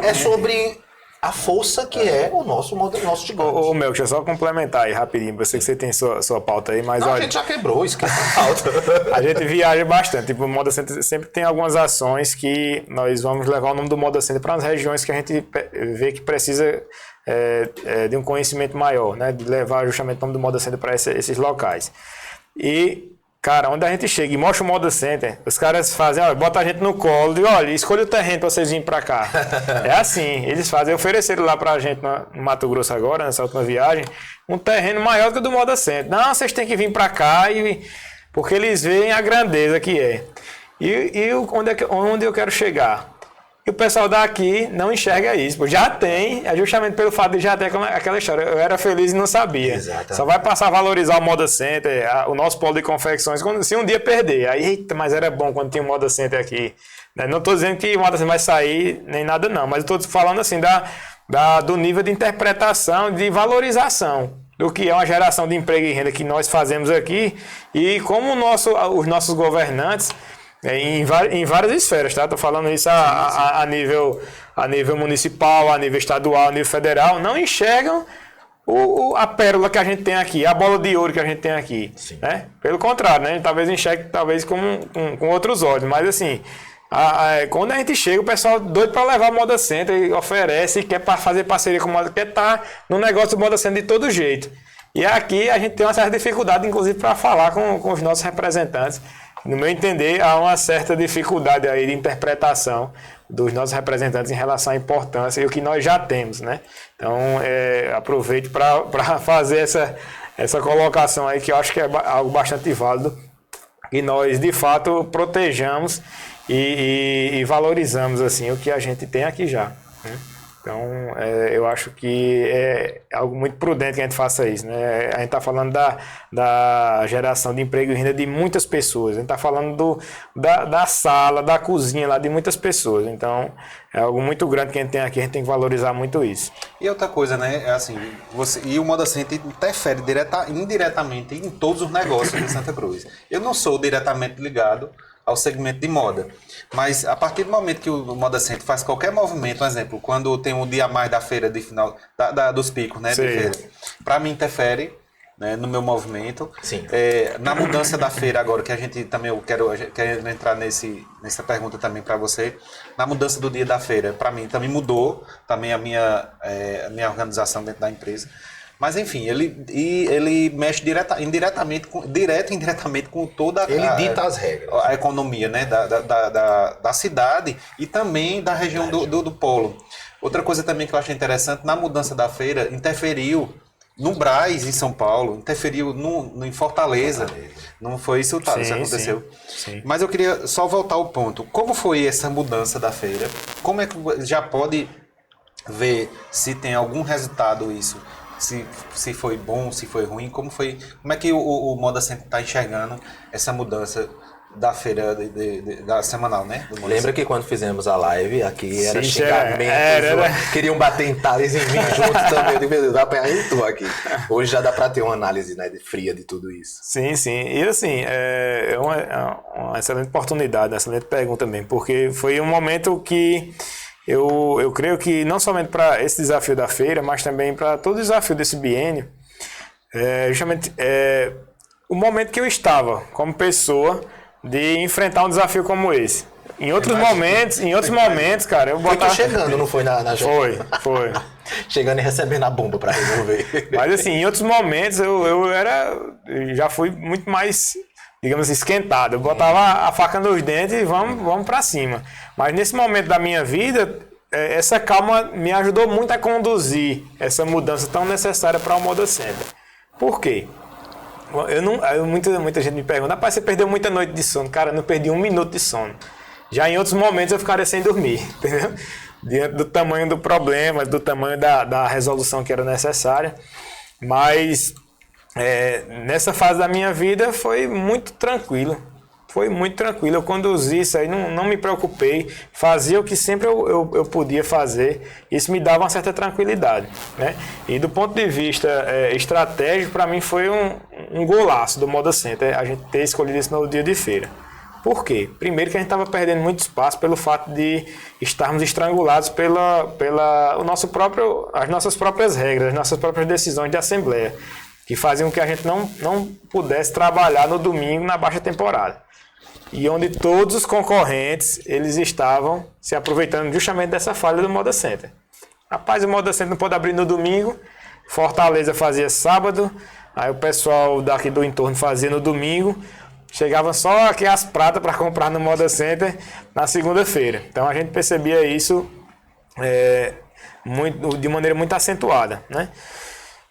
é sobre... a força que é o nosso gigante. Ô, Mel, deixa eu só complementar aí rapidinho. Eu sei que você tem sua pauta aí, mas não, olha... a gente já quebrou, esquece a pauta. A gente viaja bastante. Tipo, o Moda Center sempre tem algumas ações que nós vamos levar o nome do Moda Center para as regiões que a gente vê que precisa de um conhecimento maior, né? De levar justamente o nome do Moda Center para esses locais. E... cara, onde a gente chega e mostra o Moda Center, os caras fazem, bota a gente no colo e olha, escolha o terreno para vocês virem para cá. É assim, eles fazem, ofereceram lá pra gente no Mato Grosso agora, nessa última viagem, um terreno maior do que o do Moda Center. Não, vocês têm que vir para cá, porque eles veem a grandeza que é. E onde eu quero chegar? E o pessoal daqui não enxerga isso. Já tem, justamente pelo fato de já ter aquela história. Eu era feliz e não sabia. Exatamente. Só vai passar a valorizar o Moda Center, o nosso polo de confecções, se um dia perder. Aí, eita, mas era bom quando tinha o Moda Center aqui. Não estou dizendo que o Moda Center vai sair, nem nada não. Mas eu estou falando assim do nível de interpretação, de valorização do que é uma geração de emprego e renda que nós fazemos aqui. E como os nossos governantes... em várias esferas, tá? Tô falando isso a nível municipal, a nível estadual, a nível federal, não enxergam a pérola que a gente tem aqui, a bola de ouro que a gente tem aqui, né? Pelo contrário, né? Talvez enxergue com outros olhos, mas assim, quando a gente chega, o pessoal doido para levar o Moda Center e oferece, quer fazer parceria com o Moda, quer estar no negócio do Moda Center de todo jeito. E aqui a gente tem uma certa dificuldade, inclusive, para falar com os nossos representantes. No meu entender, há uma certa dificuldade aí de interpretação dos nossos representantes em relação à importância e o que nós já temos, né? Então, aproveito para fazer essa colocação aí, que eu acho que é algo bastante válido, que nós, de fato, protejamos e valorizamos assim, o que a gente tem aqui já. Então, eu acho que é algo muito prudente que a gente faça isso, né? A gente está falando da geração de emprego e renda de muitas pessoas. A gente está falando da sala, da cozinha lá de muitas pessoas. Então, é algo muito grande que a gente tem aqui. A gente tem que valorizar muito isso. E outra coisa, né? É assim, e o Moda Center interfere indiretamente em todos os negócios de Santa Cruz. Eu não sou diretamente ligado ao segmento de moda. Mas a partir do momento que o Moda Center faz qualquer movimento, por exemplo, quando tem um dia a mais da feira de final, dos picos, né? De feira, para mim interfere, né, no meu movimento. Sim. Na mudança da feira agora, que a gente também, eu quero entrar nessa pergunta também para você, na mudança do dia da feira, para mim também mudou também a minha organização dentro da empresa. Mas enfim, ele mexe direto e indiretamente com toda ele dita as regras. A economia, né, da cidade e também da região do polo. Outra coisa também que eu achei interessante, na mudança da feira, interferiu no Brás, em São Paulo, interferiu em Fortaleza. Não foi isso, tá? Isso aconteceu. Sim. Mas eu queria só voltar ao ponto. Como foi essa mudança da feira? Como é que já pode ver se tem algum resultado isso? Se foi bom, se foi ruim, como é que o Moda Center está enxergando essa mudança da feira da semanal, né? Lembra que quando fizemos a live aqui era Sim, xingamento, queriam bater em Thales em mim juntos também. Eu digo, meu Deus, dá pra ir aqui. Hoje já dá pra ter uma análise, né, fria de tudo isso. Sim. E assim, é uma excelente oportunidade, uma excelente pergunta também, porque foi um momento que eu creio que não somente para esse desafio da feira, mas também para todo o desafio desse biênio, justamente o momento que eu estava como pessoa de enfrentar um desafio como esse. Em outros momentos, cara, eu botava... Foi chegando, não foi na Foi. Chegando e recebendo a bomba para resolver. Mas assim, em outros momentos eu já fui muito mais, digamos, esquentado. Eu botava a faca nos dentes e vamos para cima. Mas nesse momento da minha vida, essa calma me ajudou muito a conduzir essa mudança tão necessária para o Moda Center. Por quê? Muita gente me pergunta, rapaz, você perdeu muita noite de sono. Cara, eu não perdi 1 minuto de sono. Já em outros momentos eu ficaria sem dormir, entendeu? Diante do tamanho do problema, do tamanho da resolução que era necessária. Mas nessa fase da minha vida foi muito tranquilo. Eu conduzi isso aí, não me preocupei, fazia o que sempre eu podia fazer. Isso me dava uma certa tranquilidade, né? E do ponto de vista estratégico, para mim foi um golaço do Moda Center a gente ter escolhido isso no dia de feira. Por quê? Primeiro que a gente estava perdendo muito espaço pelo fato de estarmos estrangulados as nossas próprias regras, as nossas próprias decisões de assembleia, que faziam com que a gente não pudesse trabalhar no domingo na baixa temporada. E onde todos os concorrentes, eles estavam se aproveitando justamente dessa falha do Moda Center. Rapaz, o Moda Center não pode abrir no domingo, Fortaleza fazia sábado, aí o pessoal daqui do entorno fazia no domingo, chegavam só aqui as pratas para comprar no Moda Center na segunda-feira. Então a gente percebia isso de maneira muito acentuada, né?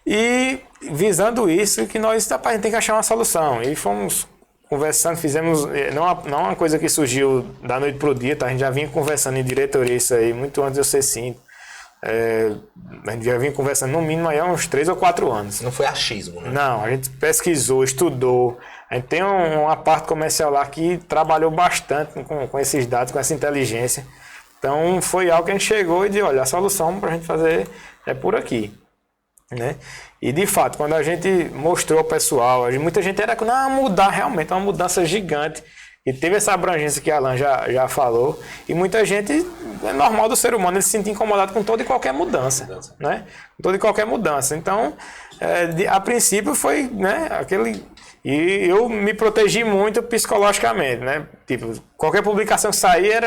E visando isso, que a gente tem que achar uma solução. E fomos conversando, fizemos, não é uma coisa que surgiu da noite para o dia, tá? A gente já vinha conversando em diretoria isso aí, muito antes de eu ser síndico. A gente já vinha conversando no mínimo aí há uns 3 ou 4 anos. Não foi achismo, né? Não, a gente pesquisou, estudou. A gente tem uma parte comercial lá que trabalhou bastante com esses dados, com essa inteligência. Então foi algo que a gente chegou e disse, olha, a solução para a gente fazer é por aqui, né? E de fato, quando a gente mostrou ao pessoal, muita gente era mudar realmente, uma mudança gigante. E teve essa abrangência que a Alan já falou. E muita gente, é normal do ser humano, ele se sentir incomodado com toda e qualquer mudança. Né? Com toda e qualquer mudança. Então, a princípio foi, né, aquele... E eu me protegi muito psicologicamente, né? Tipo, qualquer publicação que saía,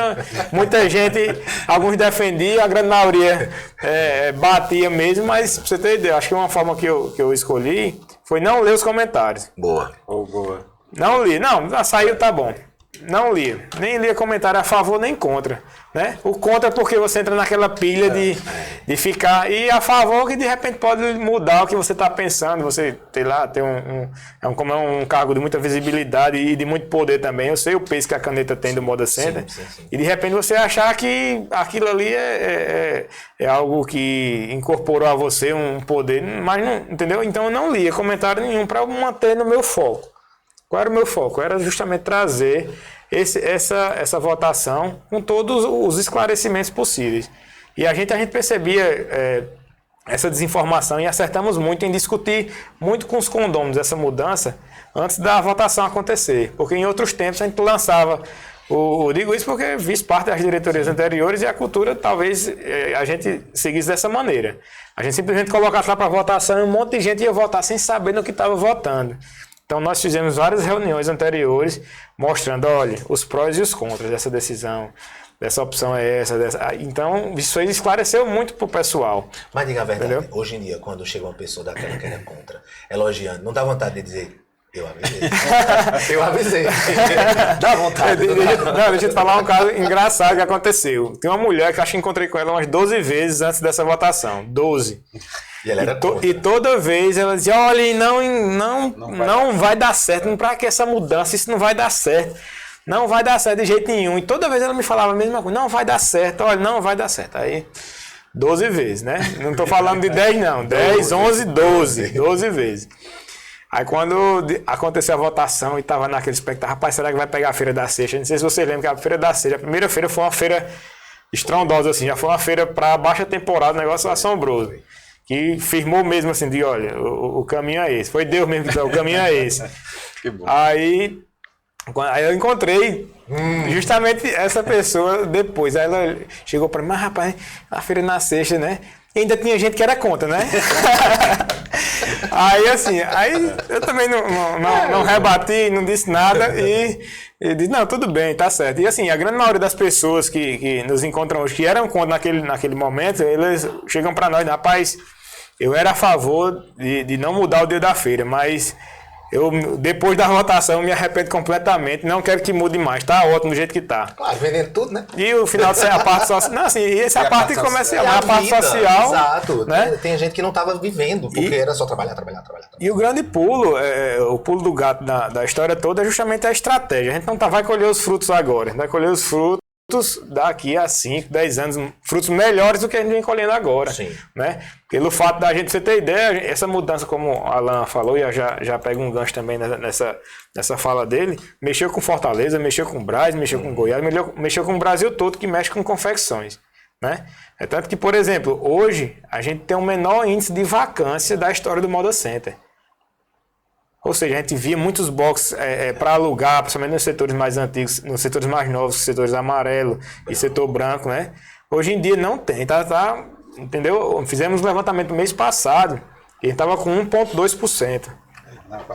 muita gente, alguns defendiam, a grande maioria batia mesmo, mas pra você ter ideia, acho que uma forma que eu escolhi foi não ler os comentários. Boa. Boa. Não li, saiu, tá bom. não lia. Nem lia comentário a favor nem contra. Né? O contra é porque você entra naquela pilha de ficar. E a favor que de repente pode mudar o que você está pensando. Você tem lá, tem como é um cargo de muita visibilidade e de muito poder também. Eu sei o peso que a caneta tem do Moda Center. Sim. E de repente você achar que aquilo ali é algo que incorporou a você um poder, mas não, entendeu? Então eu não lia comentário nenhum para manter no meu foco. Qual era o meu foco? Era justamente trazer essa votação com todos os esclarecimentos possíveis. E a gente percebia essa desinformação e acertamos muito em discutir muito com os condôminos essa mudança antes da votação acontecer. Porque em outros tempos a gente lançava, eu digo isso porque fiz parte das diretorias anteriores e a cultura talvez a gente seguisse dessa maneira. A gente simplesmente colocava lá para votação e um monte de gente ia votar sem saber no que estava votando. Então, nós fizemos várias reuniões anteriores mostrando, olha, os prós e os contras dessa decisão, dessa opção é essa, dessa. Então, isso aí esclareceu muito pro pessoal. Mas diga a verdade, entendeu? Hoje em dia, quando chega uma pessoa daquela que era contra, elogiando, não dá vontade de dizer, eu avisei. Eu avisei. Dá vontade. Deixa eu te falar um caso engraçado que aconteceu. Tem uma mulher que acho que encontrei com ela umas 12 vezes antes dessa votação. 12. E ela era contra. E toda vez ela dizia, olha, não vai dar certo, pra que essa mudança, isso não vai dar certo. Não vai dar certo de jeito nenhum. E toda vez ela me falava a mesma coisa, não vai dar certo, olha, não vai dar certo. Aí, 12 vezes, né? Não tô falando de 10 não, 10, 11, 12 vezes. Aí quando aconteceu a votação e tava naquele espectro, rapaz, será que vai pegar a Feira da Sexta? Não sei se você lembra que a Feira da Sexta, a primeira feira foi uma feira estrondosa, assim, já foi uma feira para baixa temporada, um negócio assombroso. Que firmou mesmo assim, de olha, o caminho é esse. Foi Deus mesmo que disse, o caminho é esse. Que bom. Aí eu encontrei justamente essa pessoa depois. Aí ela chegou para mim, mas rapaz, a feira na sexta, né? E ainda tinha gente que era contra, né? Aí eu também não rebati, não disse nada e disse, não, tudo bem, tá certo. E assim, a grande maioria das pessoas que nos encontram hoje, que eram contra naquele momento, eles chegam para nós, rapaz, eu era a favor de não mudar o dia da feira, mas depois da votação, me arrependo completamente. Não quero que mude mais. Tá ótimo do jeito que tá. Claro, vendendo tudo, né? E o final de a parte social. Não, assim, essa é a parte comercial. Mas a parte social. Exato. Né? Tem gente que não estava vivendo, porque era só trabalhar. E o grande pulo, o pulo do gato da história toda é justamente a estratégia. A gente não vai colher os frutos agora. A gente vai colher os frutos daqui a 5, 10 anos, frutos melhores do que a gente vem colhendo agora. Sim. Né? Pelo fato da gente, pra você ter ideia, essa mudança, como o Alan falou, e eu já pego um gancho também nessa fala dele, mexeu com Fortaleza, mexeu com Brás, mexeu com Goiás, mexeu com o Brasil todo, que mexe com confecções. Né? É tanto que, por exemplo, hoje a gente tem o menor índice de vacância da história do Moda Center. Ou seja, a gente via muitos boxes para alugar, principalmente nos setores mais antigos, nos setores mais novos, setores amarelo e setor branco, né? Hoje em dia não tem, entendeu? Fizemos um levantamento no mês passado e a gente estava com 1,2%.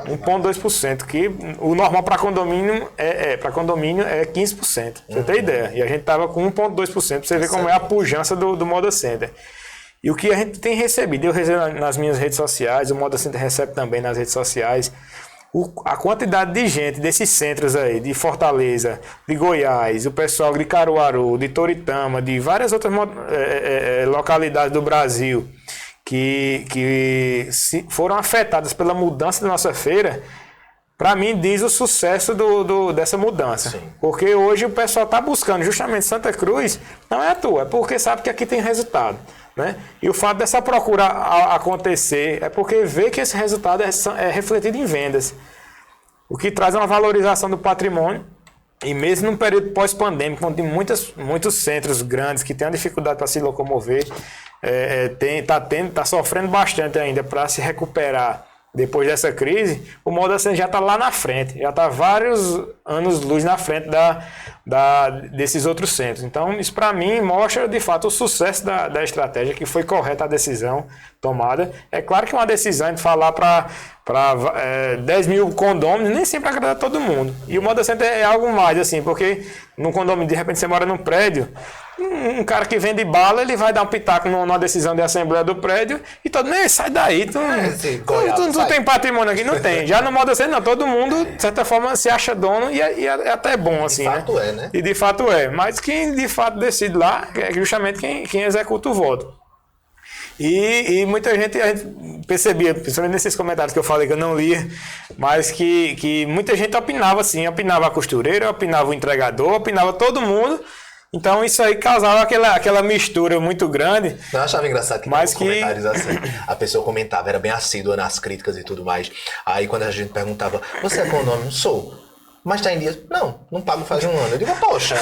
1,2%, que o normal para condomínio é 15%, pra você ter ideia. E a gente estava com 1,2%, para você ver como é a pujança do Moda Center. E o que a gente tem recebido, eu recebo nas minhas redes sociais, o Moda Center recebe também nas redes sociais, a quantidade de gente desses centros aí, de Fortaleza, de Goiás, o pessoal de Caruaru, de Toritama, de várias outras localidades do Brasil que foram afetadas pela mudança da nossa feira, para mim diz o sucesso dessa mudança. Sim. Porque hoje o pessoal está buscando justamente Santa Cruz, não é à toa, é porque sabe que aqui tem resultado. Né? E o fato dessa procura acontecer é porque vê que esse resultado é refletido em vendas. O que traz uma valorização do patrimônio. E mesmo num período pós-pandêmico, onde tem muitos centros grandes que têm uma dificuldade para se locomover, tá sofrendo bastante ainda para se recuperar depois dessa crise, o Moda Center já está lá na frente, já está vários anos-luz na frente desses outros centros. Então, isso para mim mostra de fato o sucesso da estratégia, que foi correta a decisão tomada. É claro que uma decisão de falar para 10 mil condôminos nem sempre agrada a todo mundo. E o Moda Center é algo mais, assim, porque num condomínio, de repente, você mora num prédio um cara que vende bala, ele vai dar um pitaco numa decisão de assembleia do prédio e todo mundo, sai daí, tu tem patrimônio aqui? Não tem. Já no modo assim, não, todo mundo, de certa forma, se acha dono e é até bom, assim, de fato né? E de fato é. Mas quem de fato decide lá é justamente quem executa o voto. E muita gente, a gente percebia, principalmente nesses comentários que eu falei que eu não lia, mas que muita gente opinava assim, opinava a costureira, opinava o entregador, opinava todo mundo. Então isso aí causava aquela mistura muito grande. Eu achava engraçado que nos comentários assim, a pessoa comentava, era bem assídua nas críticas e tudo mais. Aí quando a gente perguntava, você é condomínio? Sou. Mas tá em dia? Não pago faz um ano. Eu digo, poxa,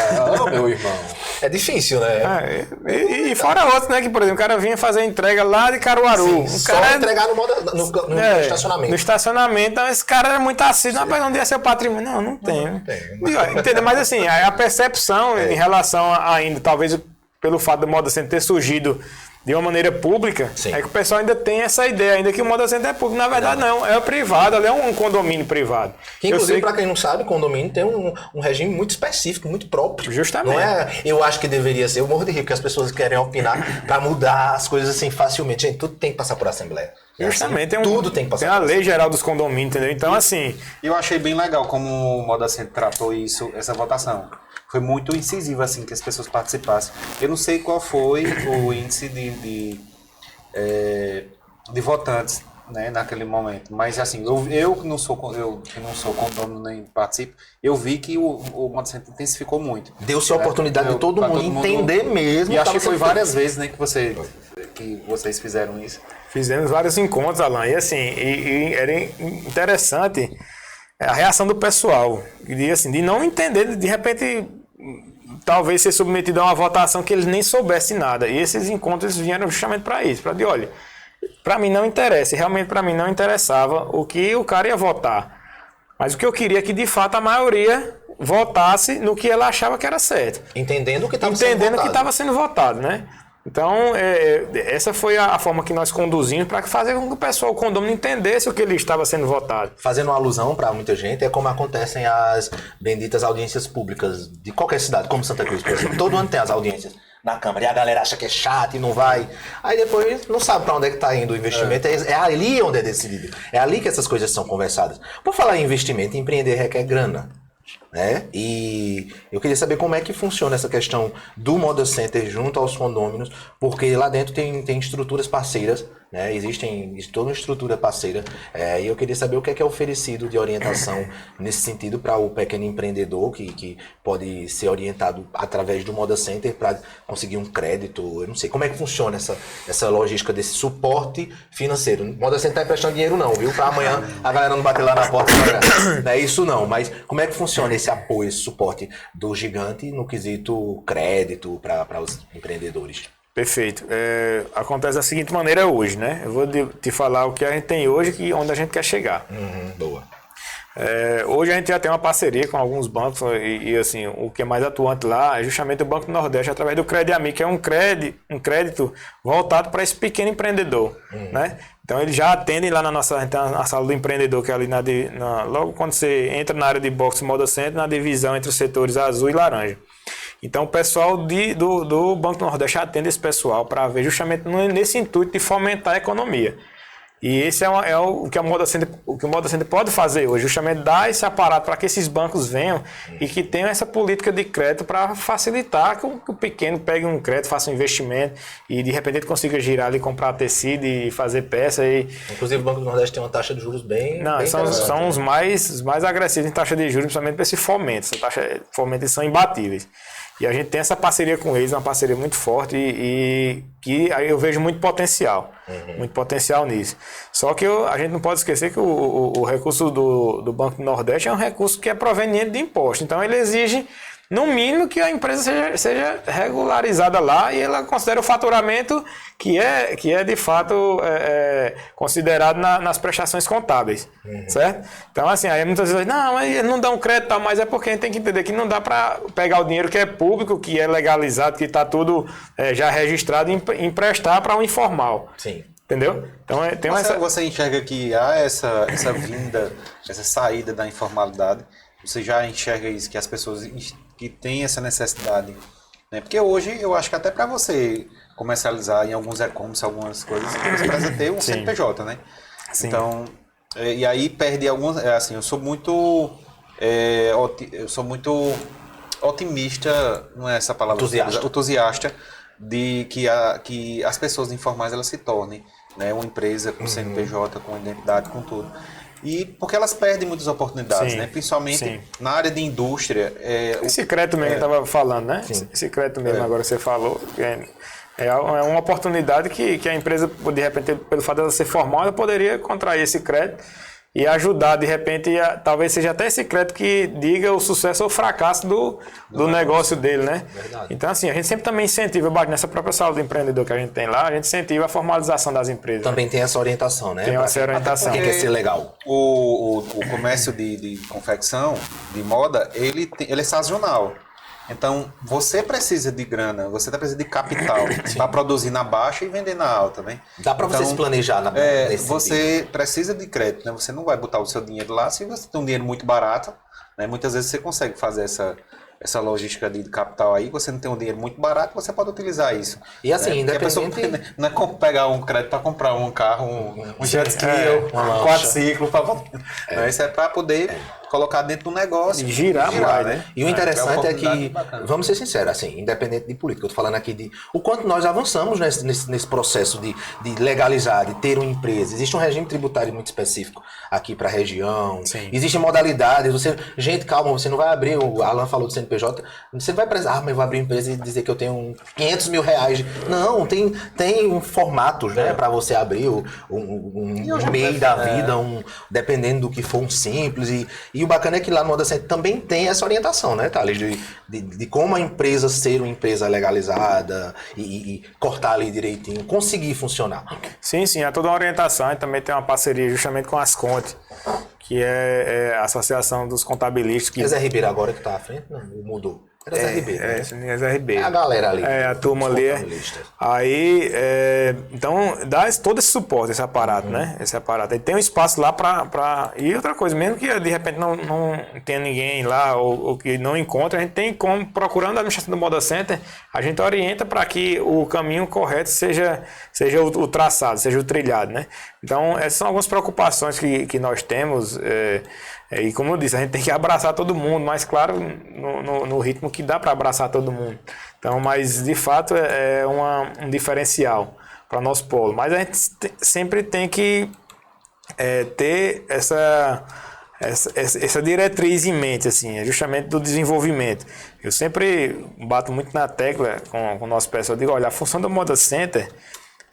meu irmão. É difícil, né? E fora outros, né? Que, por exemplo, o cara vinha fazer entrega lá de Caruaru. Sim, o cara só entregar no estacionamento. No estacionamento. Então, esse cara era muito assíduo. Mas onde é seu patrimônio? Não tem. Entendeu? Mas assim, a percepção em relação ainda, talvez pelo fato do Moda Center ter surgido de uma maneira pública, é que o pessoal ainda tem essa ideia, ainda que o Moda Center é público. Na verdade, não, é privado, é um condomínio privado. Que, inclusive, para quem não sabe, condomínio tem um regime muito específico, muito próprio. Justamente. Não é, eu acho que deveria ser, eu morro de rir, porque as pessoas querem opinar para mudar as coisas assim facilmente. Gente, tudo tem que passar por assembleia. Justamente, assim, tudo tem que passar. Tem a lei geral dos condomínios, entendeu? Então, assim... Eu achei bem legal como o Moda Center tratou essa votação. Foi muito incisivo, assim, que as pessoas participassem. Eu não sei qual foi o índice de votantes, né, naquele momento. Mas, assim, eu que não sou condômino nem participo, eu vi que o Moda Center intensificou muito. Deu-se a oportunidade de todo mundo entender mesmo. E acho que foi várias vezes, né, que vocês fizeram isso. Fizemos vários encontros, Alan. E, assim, era interessante a reação do pessoal. De não entender, de repente... talvez ser submetido a uma votação que eles nem soubessem nada. E esses encontros vieram justamente para isso, para dizer, olha, para mim não interessa, e realmente para mim não interessava o que o cara ia votar. Mas o que eu queria é que, de fato, a maioria votasse no que ela achava que era certo. Entendendo o que estava sendo votado, né? Então, essa foi a forma que nós conduzimos para fazer com que o pessoal, o condomínio, entendesse o que ele estava sendo votado. Fazendo uma alusão para muita gente, é como acontecem as benditas audiências públicas de qualquer cidade, como Santa Cruz, por exemplo. Todo ano tem as audiências na Câmara e a galera acha que é chato e não vai. Aí depois não sabe para onde é que está indo o investimento. É ali onde é decidido. É ali que essas coisas são conversadas. Por falar em investimento, empreender requer grana. Né? E eu queria saber como é que funciona essa questão do Moda Center junto aos condôminos, porque lá dentro tem estruturas parceiras, né? Existe toda uma estrutura parceira, e eu queria saber o que é oferecido de orientação nesse sentido para o pequeno empreendedor que pode ser orientado através do Moda Center para conseguir um crédito. Eu não sei como é que funciona essa logística desse suporte financeiro. O Moda Center está emprestando dinheiro não, viu? Para amanhã a galera não bater lá na porta. Não é isso não, mas como é que funciona esse apoio, esse suporte do gigante no quesito crédito para os empreendedores? Perfeito. Acontece da seguinte maneira hoje, né? Eu vou te falar o que a gente tem hoje e onde a gente quer chegar. Boa. Hoje a gente já tem uma parceria com alguns bancos e assim, o que é mais atuante lá é justamente o Banco do Nordeste através do Crediami, que é um crédito voltado para esse pequeno empreendedor, né? Então eles já atendem lá na sala do empreendedor, que é ali logo quando você entra na área de boxe Moda Center, na divisão entre os setores azul e laranja. Então o pessoal do Banco do Nordeste atende esse pessoal para ver justamente nesse intuito de fomentar a economia. E esse é o que o Moda Center pode fazer hoje, justamente dar esse aparato para que esses bancos venham e que tenham essa política de crédito para facilitar que o pequeno pegue um crédito, faça um investimento e de repente ele consiga girar ali, comprar tecido e fazer peça. Inclusive o Banco do Nordeste tem uma taxa de juros bem são os mais agressivos em taxa de juros, principalmente para esse fomento. Essa taxa de fomento, eles são imbatíveis. E a gente tem essa parceria com eles, uma parceria muito forte e que eu vejo muito potencial nisso. Só que a gente não pode esquecer que o recurso do Banco do Nordeste é um recurso que é proveniente de imposto. Então ele exige, no mínimo, que a empresa seja regularizada lá e ela considere o faturamento que é de fato considerado nas prestações contábeis, certo? Então assim, aí muitas vezes, não, mas não dá um crédito, mas é porque a gente tem que entender que não dá para pegar o dinheiro que é público, que é legalizado, que está tudo já registrado e emprestar para um informal. Sim. Entendeu? Então você enxerga que há essa vinda, essa saída da informalidade? Você já enxerga isso, que as pessoas que têm essa necessidade né? Porque hoje eu acho que até para você comercializar em alguns e-commerce, algumas coisas, você precisa ter um CNPJ, né? Sim. Então, e aí perde alguns... assim, eu sou muito otimista, não é essa palavra? Entusiasta de que as pessoas informais elas se tornem, né, uma empresa com CNPJ, com identidade, com tudo. E porque elas perdem muitas oportunidades, né? Principalmente na área de indústria. Esse crédito mesmo que eu estava falando, né? Esse crédito mesmo agora você falou. É uma oportunidade que a empresa, de repente, pelo fato dela ser formal, ela poderia contrair esse crédito e ajudar, de repente, talvez seja até esse crédito que diga o sucesso ou o fracasso do negócio dele, né? Verdade. Então, assim, a gente sempre também incentiva, nessa própria sala do empreendedor que a gente tem lá, a gente incentiva a formalização das empresas. Também tem essa orientação, né? Tem essa orientação. Quem quer ser legal. O comércio de confecção, de moda, ele é sazonal. Então, você precisa de grana, você precisa de capital para produzir na baixa e vender na alta, né? Dá para você se planejar nesse você sentido. precisa de crédito, né? Você não vai botar o seu dinheiro lá se você tem um dinheiro muito barato, né? Muitas vezes você consegue fazer essa logística de capital aí, você não tem um dinheiro muito barato, você pode utilizar isso. E assim, né? independente... Não é como pegar um crédito para comprar um carro, um jet ski, uma um quadriciclo, isso é para poder colocar dentro do negócio e girar mais, né? E o interessante é que, bacana. vamos ser sinceros, assim, independente de política, eu tô falando aqui de o quanto nós avançamos nesse processo de legalizar, de ter uma empresa. Existe um regime tributário muito específico aqui para a região, existem modalidades, gente, calma, você não vai abrir, o Alan falou do CNPJ, você não vai precisar, mas eu vou abrir uma empresa e dizer que eu tenho 500 mil reais. Não, tem formatos, né, para você abrir um MEI da vida, dependendo do que for, um simples, e o bacana é que lá no Moda Center também tem essa orientação, né, Thales? De como a empresa ser uma empresa legalizada e cortar ali direitinho, conseguir funcionar. Sim, há toda uma orientação e também tem uma parceria justamente com a Asconte, que é a Associação dos Contabilistas. É Zé Ribeiro agora que está à frente? Não, mudou. Era Zé Ribeiro. É Zé Ribeiro. É a galera ali. A turma ali. Aí, então, dá todo esse suporte, esse aparato, né? Esse aparato. Aí tem um espaço lá e outra coisa, mesmo que de repente não tenha ninguém lá ou que não encontre, a gente tem como, procurando a administração do Moda Center, a gente orienta para que o caminho correto seja o traçado, seja o trilhado, né? Então, essas são algumas preocupações que nós temos. E como eu disse, a gente tem que abraçar todo mundo, mas claro, no ritmo que dá para abraçar todo mundo. Então, mas de fato é um diferencial para o nosso polo. Mas a gente sempre tem que ter essa diretriz em mente, assim, justamente do desenvolvimento. Eu sempre bato muito na tecla com o nosso pessoal, digo, olha, a função do Moda Center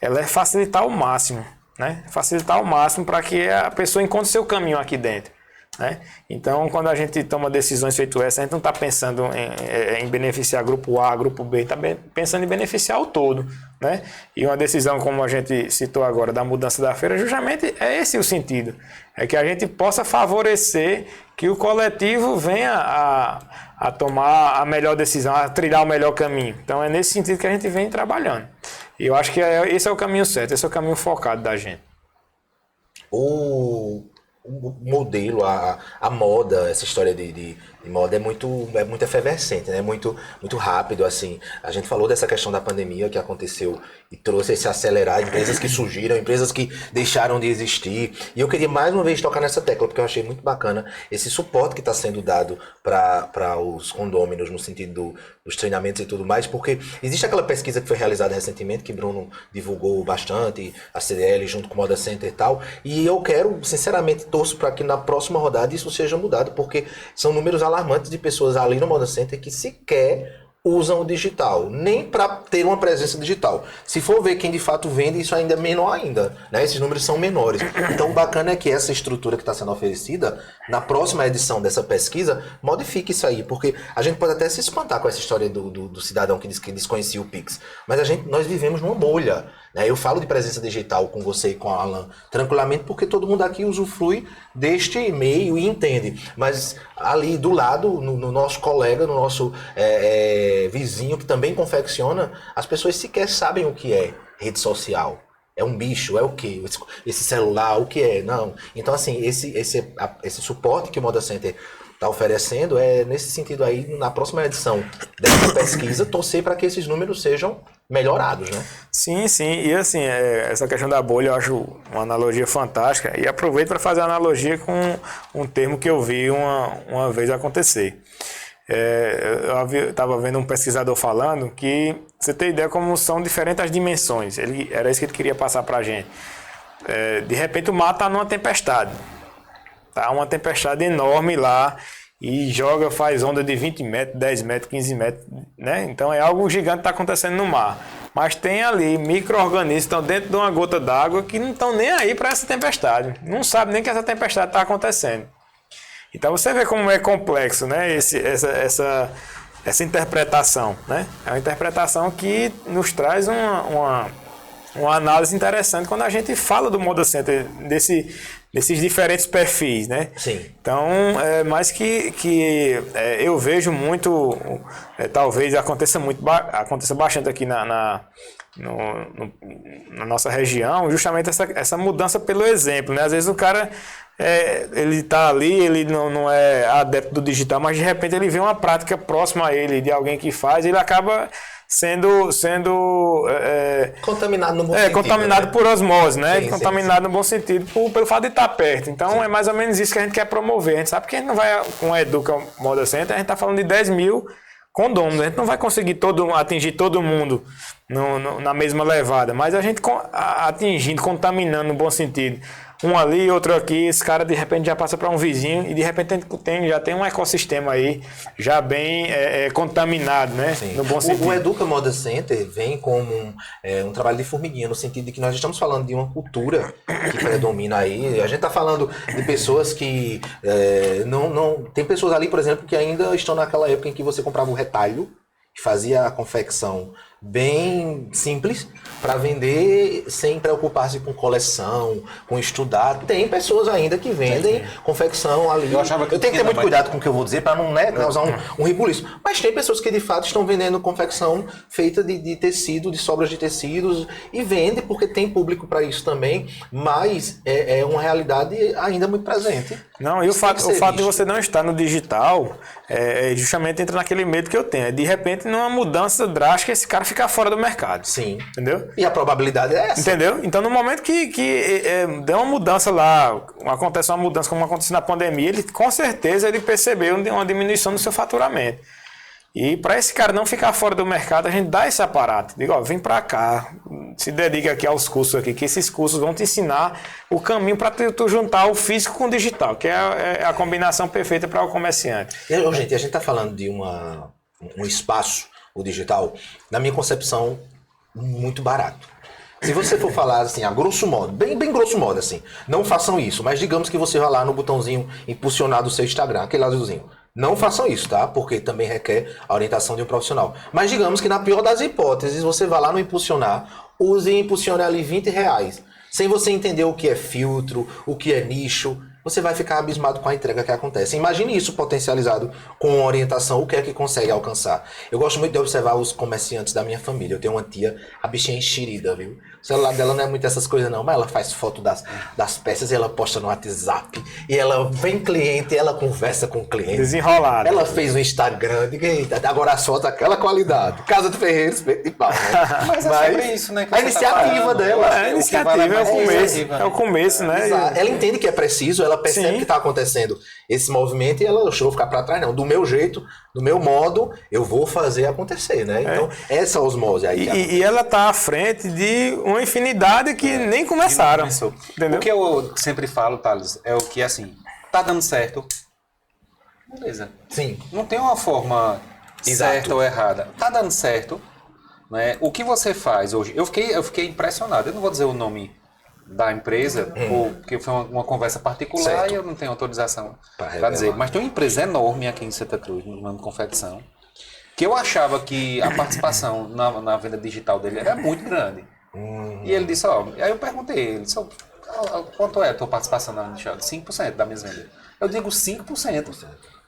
ela é facilitar ao máximo, né? Facilitar ao máximo para que a pessoa encontre seu caminho aqui dentro. Né? Então, quando a gente toma decisões feito essa, a gente não está pensando em beneficiar grupo A, grupo B, está pensando em beneficiar o todo. Né? E uma decisão, como a gente citou agora, da mudança da feira, justamente é esse o sentido. É que a gente possa favorecer que o coletivo venha a tomar a melhor decisão, a trilhar o melhor caminho. Então, é nesse sentido que a gente vem trabalhando. E eu acho que esse é o caminho certo, esse é o caminho focado da gente. O modelo, a moda, essa história de moda é muito efervescente, né? Muito rápido, assim. A gente falou dessa questão da pandemia que aconteceu e trouxe esse acelerar, empresas que surgiram, empresas que deixaram de existir. E eu queria mais uma vez tocar nessa tecla, porque eu achei muito bacana esse suporte que está sendo dado para os condôminos no sentido dos treinamentos e tudo mais, porque existe aquela pesquisa que foi realizada recentemente, que Bruno divulgou bastante, a CDL junto com o Moda Center e tal, e eu quero, sinceramente, torço para que na próxima rodada isso seja mudado, porque são números alarmantes de pessoas ali no Moda Center que sequer usam o digital, nem para ter uma presença digital. Se for ver quem de fato vende, isso ainda é menor ainda, né? Esses números são menores. Então o bacana é que essa estrutura que está sendo oferecida, na próxima edição dessa pesquisa, modifique isso aí, porque a gente pode até se espantar com essa história do cidadão que desconhecia o Pix, mas nós vivemos numa bolha, né? Eu falo de presença digital com você e com a Alan tranquilamente, porque todo mundo aqui usufrui deste meio e entende, mas ali do lado, no nosso colega, no nosso vizinho que também confecciona, as pessoas sequer sabem o que é rede social. É um bicho? É o quê? Esse celular, o que é? Não. Então, assim, esse suporte que o Moda Center está oferecendo é nesse sentido aí, na próxima edição dessa pesquisa, torcer para que esses números sejam melhorados, né? Sim, sim. E assim, essa questão da bolha eu acho uma analogia fantástica. E aproveito para fazer a analogia com um termo que eu vi uma vez acontecer. Eu estava vendo um pesquisador falando que, você tem ideia como são diferentes as dimensões. Era isso que ele queria passar para a gente. De repente o mar está numa tempestade. Tá uma tempestade enorme lá e faz onda de 20 metros, 10 metros, 15 metros, né? Então é algo gigante que está acontecendo no mar. Mas tem ali micro-organismos que estão dentro de uma gota d'água que não estão nem aí para essa tempestade. Não sabem nem que essa tempestade está acontecendo. Então você vê como é complexo, né? Essa interpretação, né? É uma interpretação que nos traz uma análise interessante quando a gente fala do Moda Center, desses diferentes perfis, né? Sim. Então, mais que eu vejo muito, talvez aconteça bastante aqui na nossa região, justamente essa mudança pelo exemplo, né? Às vezes o cara, ele está ali, ele não é adepto do digital, mas de repente ele vê uma prática próxima a ele, de alguém que faz, ele acaba sendo contaminado no bom sentido. Contaminado, né? Por osmose, né? Sim, contaminado no bom sentido pelo fato de estar perto. Então é mais ou menos isso que a gente quer promover. A gente sabe que a gente não vai com a Educa Moda Center, a gente está falando de 10 mil condomínios. A gente não vai conseguir atingir todo mundo na mesma levada, mas a gente atingindo, contaminando no bom sentido. Um ali, outro aqui, esse cara de repente já passa para um vizinho e de repente já tem um ecossistema aí já bem contaminado, né? Sim. No bom sentido. O Educa Moda Center vem como um trabalho de formiguinha, no sentido de que nós estamos falando de uma cultura que predomina aí. A gente está falando de pessoas que não... Tem pessoas ali, por exemplo, que ainda estão naquela época em que você comprava o retalho, que fazia a confecção bem simples para vender sem preocupar-se com coleção, com estudar. Tem pessoas ainda que vendem confecção ali. Eu tenho que ter muito cuidado com o que eu vou dizer para não causar um ribuliço. Mas tem pessoas que de fato estão vendendo confecção feita de tecido, de sobras de tecidos, e vende porque tem público para isso também, mas é uma realidade ainda muito presente. Não, e o fato de você não estar no digital justamente entra naquele medo que eu tenho. De repente, numa mudança drástica, esse cara fica fora do mercado. Sim. Entendeu? E a probabilidade é essa. Entendeu? Então, no momento que deu uma mudança lá, acontece uma mudança como aconteceu na pandemia, ele com certeza ele percebeu uma diminuição do seu faturamento. E para esse cara não ficar fora do mercado, a gente dá esse aparato. Digo, vem para cá, se dedica aqui aos cursos aqui, que esses cursos vão te ensinar o caminho para tu juntar o físico com o digital, que é a combinação perfeita para o comerciante. Gente, a gente está falando de um espaço, o digital, na minha concepção, muito barato. Se você for falar assim, a grosso modo, bem grosso modo assim, não façam isso, mas digamos que você vai lá no botãozinho impulsionar do seu Instagram, aquele azulzinho. Não façam isso, tá? Porque também requer a orientação de um profissional. Mas digamos que na pior das hipóteses, você vai lá no impulsionar, use e impulsione ali R$20. Sem você entender o que é filtro, o que é nicho, você vai ficar abismado com a entrega que acontece. Imagine isso potencializado com orientação, o que é que consegue alcançar. Eu gosto muito de observar os comerciantes da minha família. Eu tenho uma tia, a bichinha enxerida, viu? O celular dela não é muito essas coisas não, mas ela faz foto das peças e ela posta no WhatsApp. E ela vem cliente, ela conversa com o cliente. Desenrolada. Ela fez um Instagram, diga eita, agora as fotos daquela qualidade. Casa de Ferreira, espeto de pau. Né? Mas é sobre isso, né? A iniciativa dela. A iniciativa é o começo. É o começo, né? Exato. Ela entende que é preciso, ela percebe Sim. que está acontecendo esse movimento e ela, deixa eu ficar para trás, não. Do meu jeito, do meu modo, eu vou fazer acontecer, né? Então, essa osmose aí. E ela está à frente de uma infinidade que nem começaram. Entendeu? O que eu sempre falo, Thales, é o que, assim, tá dando certo. Beleza. Sim. Não tem uma forma certa ou errada. Tá dando certo. Né? O que você faz hoje? Eu fiquei impressionado. Eu não vou dizer o nome da empresa, porque foi uma conversa particular certo. E eu não tenho autorização para dizer. Mas tem uma empresa enorme aqui em Santa Cruz, no ramo de confecção, que eu achava que a participação na venda digital dele era muito grande. E ele disse, aí eu perguntei, ele disse, quanto é a tua participação na digital? 5% da minha venda. Eu digo 5%.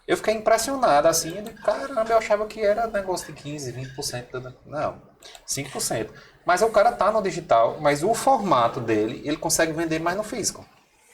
Eu fiquei impressionado, assim, caramba, eu achava que era negócio de 15%, 20%. Não, 5%. Mas o cara tá no digital, mas o formato dele, ele consegue vender mais no físico.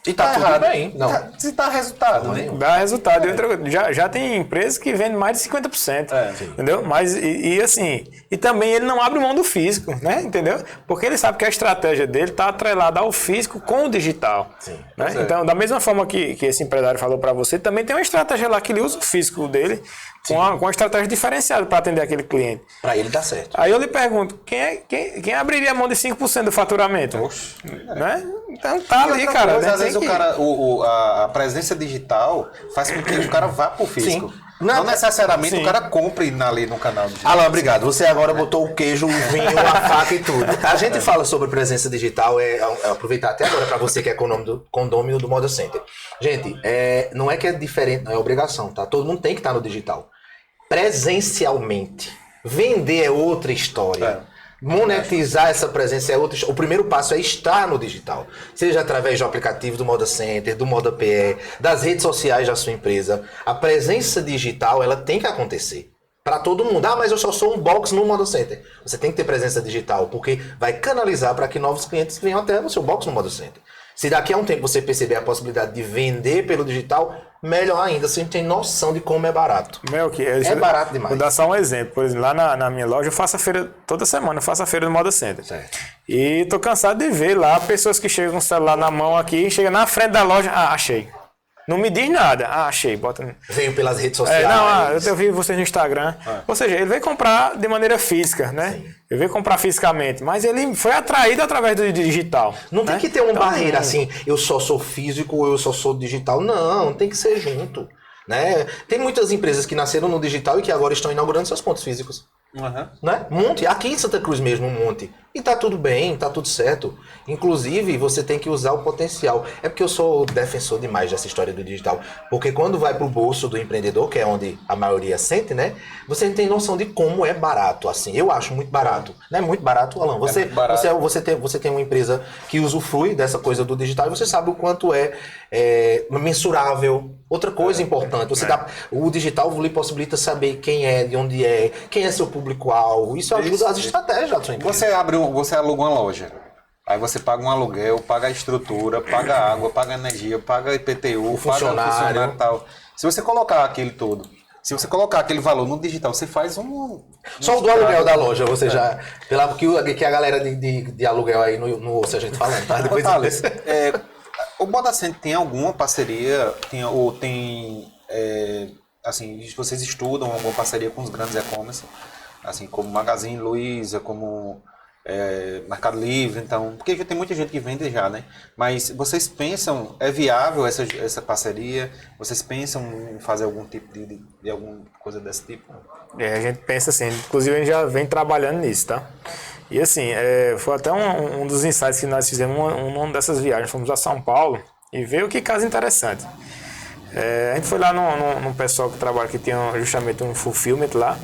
E tá tudo errado. bem. Não. Se dá resultado, né? Dá resultado. E outra coisa, já tem empresas que vendem mais de 50%. Entendeu? Mas, assim, e também ele não abre mão do físico, né? Entendeu? Porque ele sabe que a estratégia dele está atrelada ao físico com o digital. Sim. Né? Então, da mesma forma que esse empresário falou para você, também tem uma estratégia lá que ele usa o físico dele com uma estratégia diferenciada para atender aquele cliente. Para ele dá certo. Aí eu lhe pergunto, quem abriria a mão de 5% do faturamento? Né? Então tá ali, cara. Coisa, né? às vezes o cara, a presença digital faz com que o cara vá pro físico. Sim. Não necessariamente o cara compre ali no canal digital. Alan, obrigado. Você agora botou o queijo, o vinho, a faca e tudo. A gente fala sobre presença digital, aproveitar até agora para você que é condômino do Moda Center. Gente, não é que é diferente, não é obrigação, tá? Todo mundo tem que estar no digital. Presencialmente. Vender é outra história. Monetizar essa presença é outra. O primeiro passo é estar no digital. Seja através do aplicativo do Moda Center, do Moda PE, das redes sociais da sua empresa. A presença digital, ela tem que acontecer. Para todo mundo. Ah, mas eu só sou um box no Moda Center. Você tem que ter presença digital, porque vai canalizar para que novos clientes venham até o seu box no Moda Center. Se daqui a um tempo você perceber a possibilidade de vender pelo digital, melhor ainda, você tem noção de como é barato. É barato demais. Vou dar só um exemplo. Por exemplo, lá na minha loja eu faço a feira, toda semana eu faço a feira do Moda Center. Certo. E tô cansado de ver lá pessoas que chegam com o celular na mão aqui, chega na frente da loja, achei. Não me diz nada. Achei. Bota... Veio pelas redes sociais. Eu vi vocês no Instagram. Ou seja, ele veio comprar de maneira física, né? Sim. Ele veio comprar fisicamente, mas ele foi atraído através do digital. Não tem que ter uma barreira assim, eu só sou físico ou eu só sou digital. Não, tem que ser junto. Né? Tem muitas empresas que nasceram no digital e que agora estão inaugurando seus pontos físicos. Né? Um monte, aqui em Santa Cruz mesmo, um monte. E tá tudo bem, tá tudo certo. Inclusive, você tem que usar o potencial. É porque eu sou defensor demais dessa história do digital. Porque quando vai pro bolso do empreendedor, que é onde a maioria sente, né? Você tem noção de como é barato, assim. Eu acho muito barato. Não é muito barato, Alan? Você tem uma empresa que usufrui dessa coisa do digital e você sabe o quanto é mensurável. Outra coisa importante, o digital lhe possibilita saber quem é, de onde é, quem é seu público-alvo. Isso ajuda as estratégias da sua empresa. Você aluga uma loja. Aí você paga um aluguel, paga a estrutura, paga a água, paga a energia, paga IPTU, paga o funcionário e tal. Se você colocar aquele todo, se você colocar aquele valor no digital, você faz só o do aluguel da loja, você já... Que a galera de aluguel aí não ouça a gente falando, tá? Depois o Moda Center tem alguma parceria, assim, vocês estudam alguma parceria com os grandes e-commerce, assim, como Magazine Luiza, como Mercado Livre, então, porque já tem muita gente que vende já, né? Mas vocês pensam, é viável essa parceria? Vocês pensam em fazer algum tipo de alguma coisa desse tipo? A gente pensa assim, inclusive a gente já vem trabalhando nisso, tá? E assim, foi até um dos insights que nós fizemos uma dessas viagens. Fomos a São Paulo e veio que caso interessante. A gente foi lá num pessoal que trabalha, que tinha justamente um fulfillment lá,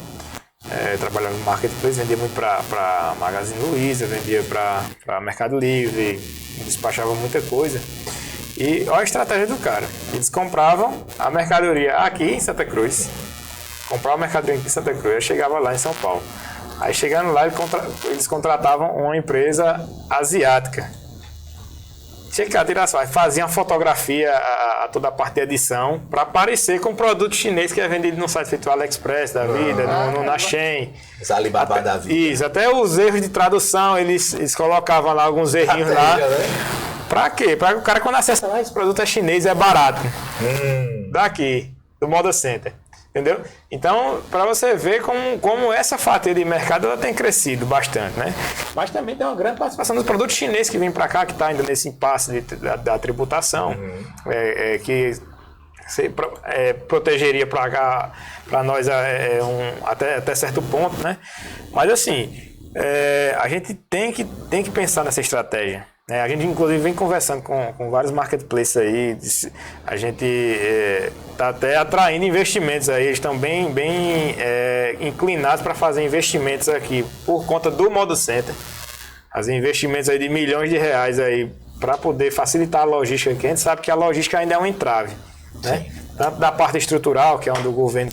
trabalhava no marketplace, vendia muito para Magazine Luiza, vendia para Mercado Livre, despachava muita coisa. E olha a estratégia do cara. Eles compravam a mercadoria aqui em Santa Cruz, compravam a mercadoria aqui em Santa Cruz, chegava lá em São Paulo. Aí chegando lá, eles contratavam uma empresa asiática. Chegava, faziam a fotografia, toda a parte de edição, para aparecer com um produto chinês que é vendido no site feito AliExpress da vida, na Shein. Os Alibaba da vida. Isso, até os erros de tradução, eles colocavam lá alguns errinhos lá. Né? Pra quê? Pra que o cara, quando acessa lá, esse produto é chinês, é barato. Daqui, do Moda Center. Entendeu? Então, para você ver como essa fatia de mercado ela tem crescido bastante, né? Mas também tem uma grande participação dos produtos chineses que vem para cá, que está ainda nesse impasse da tributação, que protegeria para nós até certo ponto, né? Mas assim, a gente tem que pensar nessa estratégia. A gente, inclusive, vem conversando com vários marketplaces aí. A gente está até atraindo investimentos aí. Eles estão bem inclinados para fazer investimentos aqui por conta do Moda Center. Fazer investimentos aí de milhões de reais aí para poder facilitar a logística aqui. A gente sabe que a logística ainda é um entrave, né? Tanto da parte estrutural, que é onde o governo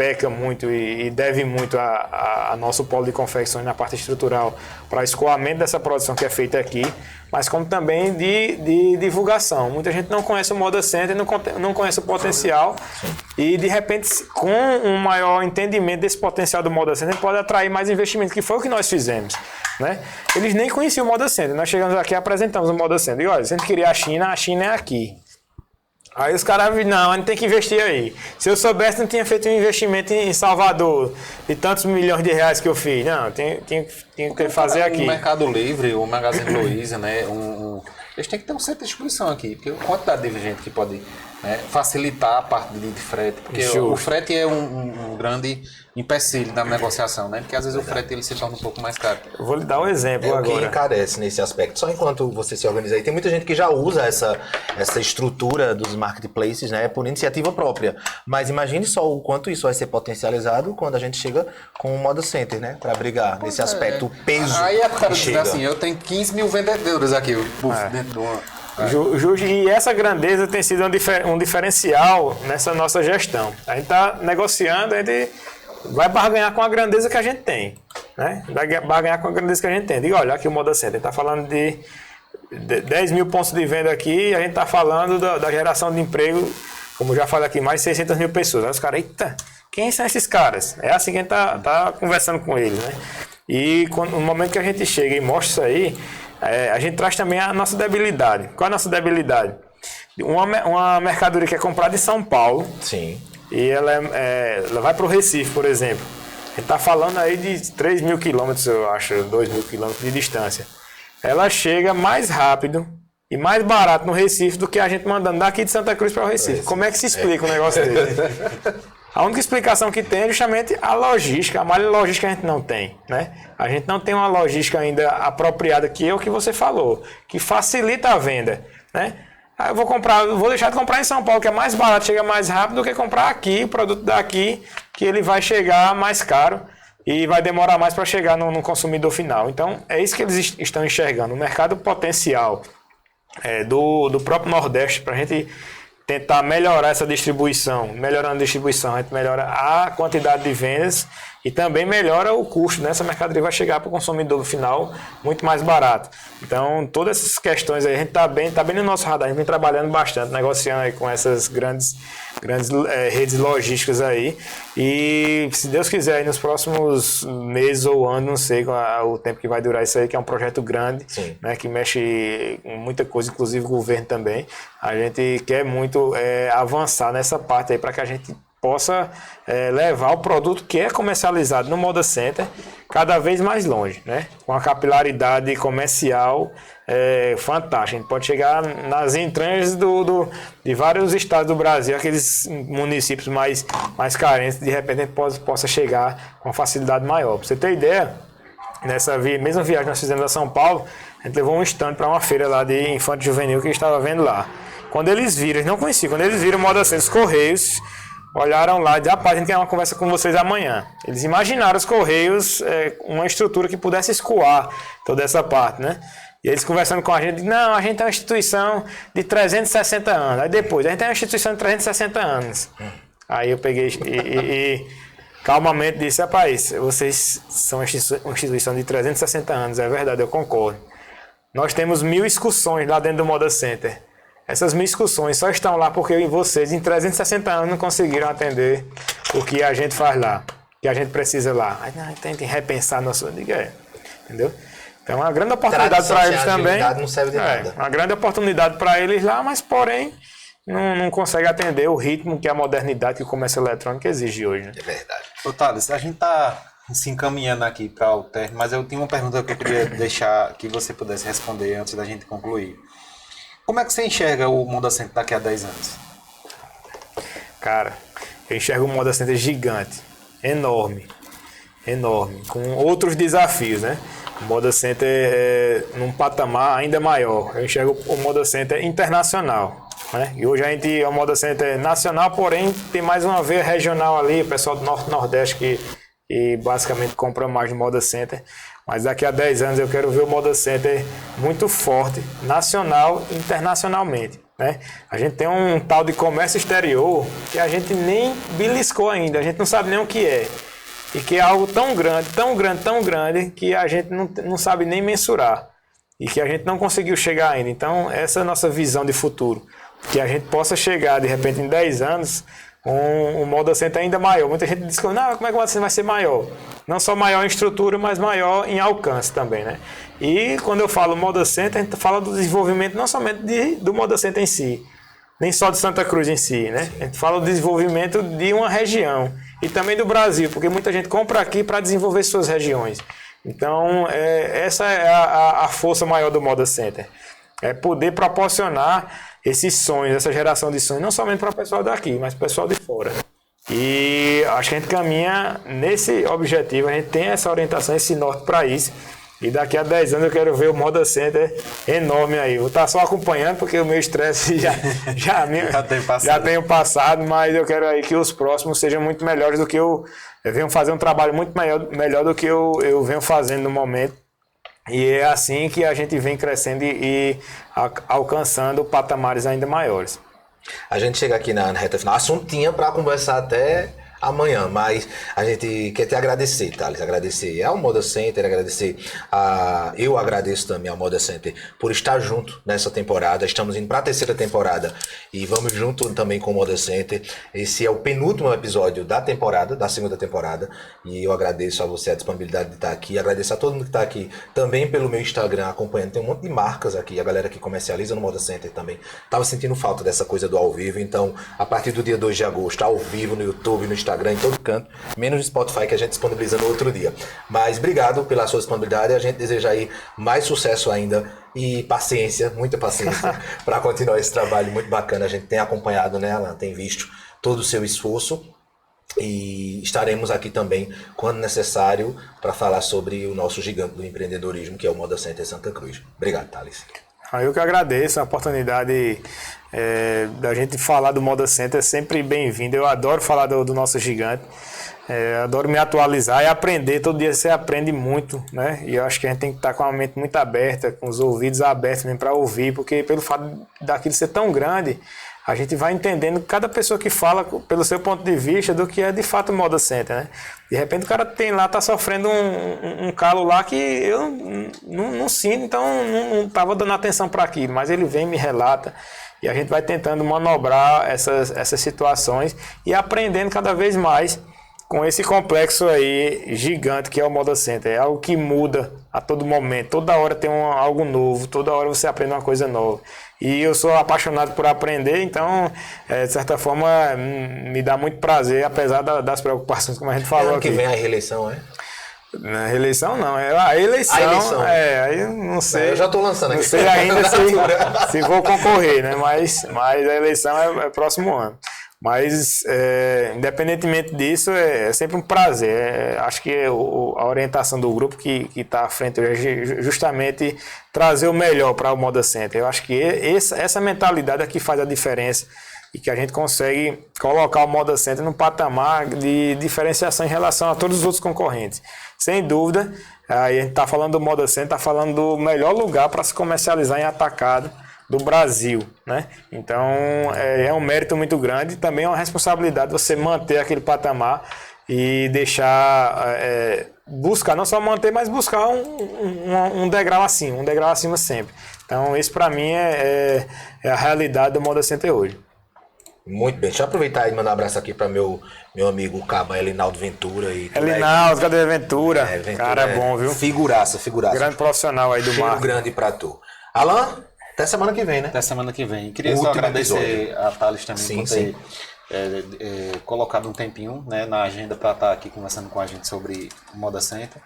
peca muito e deve muito a nosso polo de confecções na parte estrutural para escoamento dessa produção que é feita aqui, mas como também de divulgação. Muita gente não conhece o Moda Center, não conhece o potencial e, de repente, com um maior entendimento desse potencial do Moda Center, pode atrair mais investimento, que foi o que nós fizemos. Né? Eles nem conheciam o Moda Center. Nós chegamos aqui e apresentamos o Moda Center. E olha, se a gente queria a China é aqui. Aí os caras, não, a gente tem que investir aí. Se eu soubesse, não tinha feito um investimento em Salvador de tantos milhões de reais que eu fiz. Não, tinha que fazer aqui. O Mercado Livre, o Magazine Luiza, né? Eles têm que ter um centro de distribuição aqui, porque a quantidade de gente que pode facilitar a parte de frete, porque o frete é um grande empecilho na negociação, né? Porque às vezes o frete ele se torna um pouco mais caro. Eu vou lhe dar um exemplo agora. O que encarece nesse aspecto, só enquanto você se organiza aí, tem muita gente que já usa essa estrutura dos marketplaces, né, por iniciativa própria. Mas imagine só o quanto isso vai ser potencializado quando a gente chega com o Moda Center, né, para brigar nesse aspecto, o peso. Aí a cara diz assim, eu tenho 15 mil vendedores aqui dentro de uma... E essa grandeza tem sido um diferencial nessa nossa gestão. A gente está negociando, a gente vai barganhar com a grandeza que a gente tem. Né? Vai barganhar com a grandeza que a gente tem. Diga, olha, aqui o Moda Center está falando de 10 mil pontos de venda aqui e a gente está falando da geração de emprego, como já falei aqui, mais de 600 mil pessoas. Aí os caras, eita, quem são esses caras? É assim que a gente está conversando com eles. Né? E no momento que a gente chega e mostra isso aí, a gente traz também a nossa debilidade. Qual é a nossa debilidade? Uma mercadoria que é comprada em São Paulo. Sim. E ela vai para o Recife, por exemplo. A gente está falando aí de 3 mil quilômetros, eu acho, 2 mil quilômetros de distância. Ela chega mais rápido e mais barato no Recife do que a gente mandando daqui de Santa Cruz para o Recife. Como é que se explica um negócio desse? A única explicação que tem é justamente a logística, a malha logística a gente não tem, né? A gente não tem uma logística ainda apropriada, que é o que você falou, que facilita a venda, né? Aí eu vou deixar de comprar em São Paulo, que é mais barato, chega mais rápido do que comprar aqui, o produto daqui, que ele vai chegar mais caro e vai demorar mais para chegar no consumidor final. Então, é isso que eles estão enxergando, o mercado potencial do próprio Nordeste, para a gente tentar melhorar essa distribuição. Melhorando a distribuição, a gente melhora a quantidade de vendas e também melhora o custo, né? Essa mercadoria vai chegar para o consumidor final muito mais barato. Então, todas essas questões aí, a gente está bem no nosso radar, a gente vem trabalhando bastante, negociando aí com essas grandes redes logísticas aí. E, se Deus quiser, aí nos próximos meses ou anos, não sei o tempo que vai durar isso aí, que é um projeto grande, né, que mexe com muita coisa, inclusive o governo também. A gente quer muito avançar nessa parte aí para que a gente possa levar o produto que é comercializado no Moda Center cada vez mais longe, né? Com a capilaridade comercial fantástica. A gente pode chegar nas entranhas de vários estados do Brasil, aqueles municípios mais carentes, de repente a gente possa chegar com uma facilidade maior. Para você ter ideia, nessa mesma viagem que nós fizemos a São Paulo, a gente levou um stand para uma feira lá de infante juvenil que a gente estava vendo lá. Quando eles viram, eles não conheciam, quando eles viram o Moda Center, os Correios olharam lá e disseram, rapaz, a gente quer uma conversa com vocês amanhã. Eles imaginaram os Correios uma estrutura que pudesse escoar toda essa parte, né? E eles conversando com a gente, não, a gente é uma instituição de 360 anos. Aí depois, a gente é uma instituição de 360 anos. Aí eu peguei e calmamente disse, rapaz, vocês são uma instituição de 360 anos, é verdade, eu concordo. Nós temos 1000 excursões lá dentro do Moda Center. Essas 1000 excursões só estão lá porque vocês, em 360 anos, não conseguiram atender o que a gente faz lá, que a gente precisa lá. Aí tem que repensar nosso... Entendeu? Então, é uma grande oportunidade para eles também. Não serve de nada. Uma grande oportunidade para eles lá, mas, porém, não consegue atender o ritmo que a modernidade que o comércio eletrônico exige hoje. Né? É verdade. Ô, Thales, a gente está se encaminhando aqui para o término, mas eu tinha uma pergunta que eu queria deixar que você pudesse responder antes da gente concluir. Como é que você enxerga o Moda Center daqui a 10 anos? Cara, eu enxergo o Moda Center gigante, enorme, com outros desafios, né? O Moda Center num patamar ainda maior. Eu enxergo o Moda Center internacional, né? E hoje a gente é um Moda Center nacional, porém tem mais uma veia regional ali, o pessoal do Norte e Nordeste que basicamente compra mais no Moda Center. Mas daqui a 10 anos eu quero ver o Moda Center muito forte, nacional e internacionalmente. né? A gente tem um tal de comércio exterior que a gente nem beliscou ainda, a gente não sabe nem o que é. E que é algo tão grande, tão grande, tão grande, que a gente não sabe nem mensurar. E que a gente não conseguiu chegar ainda. Então, essa é a nossa visão de futuro. Que a gente possa chegar, de repente, em 10 anos, com um Moda Center ainda maior. Muita gente diz que não, como é que o Moda Center vai ser maior? Não só maior em estrutura, mas maior em alcance também, né? E quando eu falo Moda Center, a gente fala do desenvolvimento não somente do Moda Center em si, nem só de Santa Cruz em si, né? A gente fala do desenvolvimento de uma região e também do Brasil, porque muita gente compra aqui para desenvolver suas regiões. Então, essa é a força maior do Moda Center. É poder proporcionar esses sonhos, essa geração de sonhos, não somente para o pessoal daqui, mas para o pessoal de fora. E acho que a gente caminha nesse objetivo, a gente tem essa orientação, esse norte para isso. E daqui a 10 anos eu quero ver o Moda Center enorme aí. Vou estar só acompanhando, porque o meu estresse já tenho passado, mas eu quero aí que os próximos sejam muito melhores do que eu venho fazer um trabalho muito melhor do que eu venho fazendo no momento. E é assim que a gente vem crescendo e alcançando patamares ainda maiores. A gente chega aqui na reta final, assunto tinha para conversar até amanhã, mas a gente quer te agradecer, Thales, agradecer ao Moda Center, eu agradeço também ao Moda Center por estar junto nessa temporada. Estamos indo para a 3ª temporada e vamos junto também com o Moda Center. Esse é o penúltimo episódio da temporada, da 2ª temporada, e eu agradeço a você a disponibilidade de estar aqui, agradeço a todo mundo que está aqui também pelo meu Instagram acompanhando. Tem um monte de marcas aqui, a galera que comercializa no Moda Center também estava sentindo falta dessa coisa do ao vivo, então a partir do dia 2 de agosto, ao vivo no YouTube, no Instagram, em todo canto, menos no Spotify, que a gente disponibiliza no outro dia. Mas obrigado pela sua disponibilidade, a gente deseja aí mais sucesso ainda e paciência, muita paciência para continuar esse trabalho muito bacana. A gente tem acompanhado, né, Alan, tem visto todo o seu esforço e estaremos aqui também quando necessário para falar sobre o nosso gigante do empreendedorismo, que é o Moda Center Santa Cruz. Obrigado, Thales. Eu que agradeço a oportunidade da gente falar do Moda Center, é sempre bem-vindo. Eu adoro falar do nosso gigante, adoro me atualizar e aprender. Todo dia você aprende muito, né? E eu acho que a gente tem que estar com a mente muito aberta, com os ouvidos abertos mesmo para ouvir, porque pelo fato daquilo ser tão grande, a gente vai entendendo cada pessoa que fala pelo seu ponto de vista do que é de fato o Moda Center, né? De repente o cara tá sofrendo um calo lá que eu não sinto, então não estava dando atenção para aquilo, mas ele vem e me relata e a gente vai tentando manobrar essas situações e aprendendo cada vez mais com esse complexo aí gigante que é o Moda Center. É algo que muda a todo momento, toda hora tem algo novo, toda hora você aprende uma coisa nova. E eu sou apaixonado por aprender, então, de certa forma, me dá muito prazer, apesar das preocupações, como a gente falou aqui. Ano que vem a reeleição, é? Na reeleição não, é a eleição. Aí eu não sei. Eu já estou lançando aqui. Não sei ainda se vou concorrer, né? Mas a eleição é próximo ano. Mas, independentemente disso, é sempre um prazer. Acho que a orientação do grupo que está à frente hoje é justamente trazer o melhor para o Moda Center. Eu acho que essa mentalidade é que faz a diferença e que a gente consegue colocar o Moda Center num patamar de diferenciação em relação a todos os outros concorrentes. Sem dúvida, aí a gente está falando do Moda Center, está falando do melhor lugar para se comercializar em atacado do Brasil, né? Então é um mérito muito grande, também é uma responsabilidade você manter aquele patamar e deixar, buscar, não só manter, mas buscar um degrau acima, sempre. Então esse para mim é a realidade do Moda Center hoje. Muito bem, deixa eu aproveitar e mandar um abraço aqui para meu amigo Caba Elinaldo Ventura. Elinaldo, cadê Ventura? Ventura? Cara bom, viu? Figuraça. Grande profissional aí do mar. Cheiro grande pra tu. Alan, até semana que vem, né? Até semana que vem. Queria só agradecer a Thales também por ter colocado um tempinho, né, na agenda para estar aqui conversando com a gente sobre o Moda Center.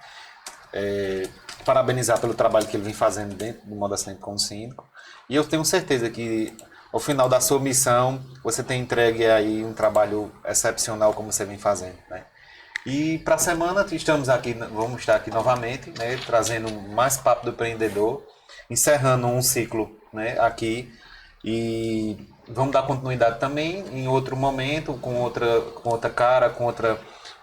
Parabenizar pelo trabalho que ele vem fazendo dentro do Moda Center como síndico. E eu tenho certeza que ao final da sua missão, você tem entregue aí um trabalho excepcional como você vem fazendo, né? E para a semana vamos estar aqui novamente, né, trazendo mais papo do empreendedor, encerrando um ciclo, né, aqui, e vamos dar continuidade também em outro momento, com outra cara, com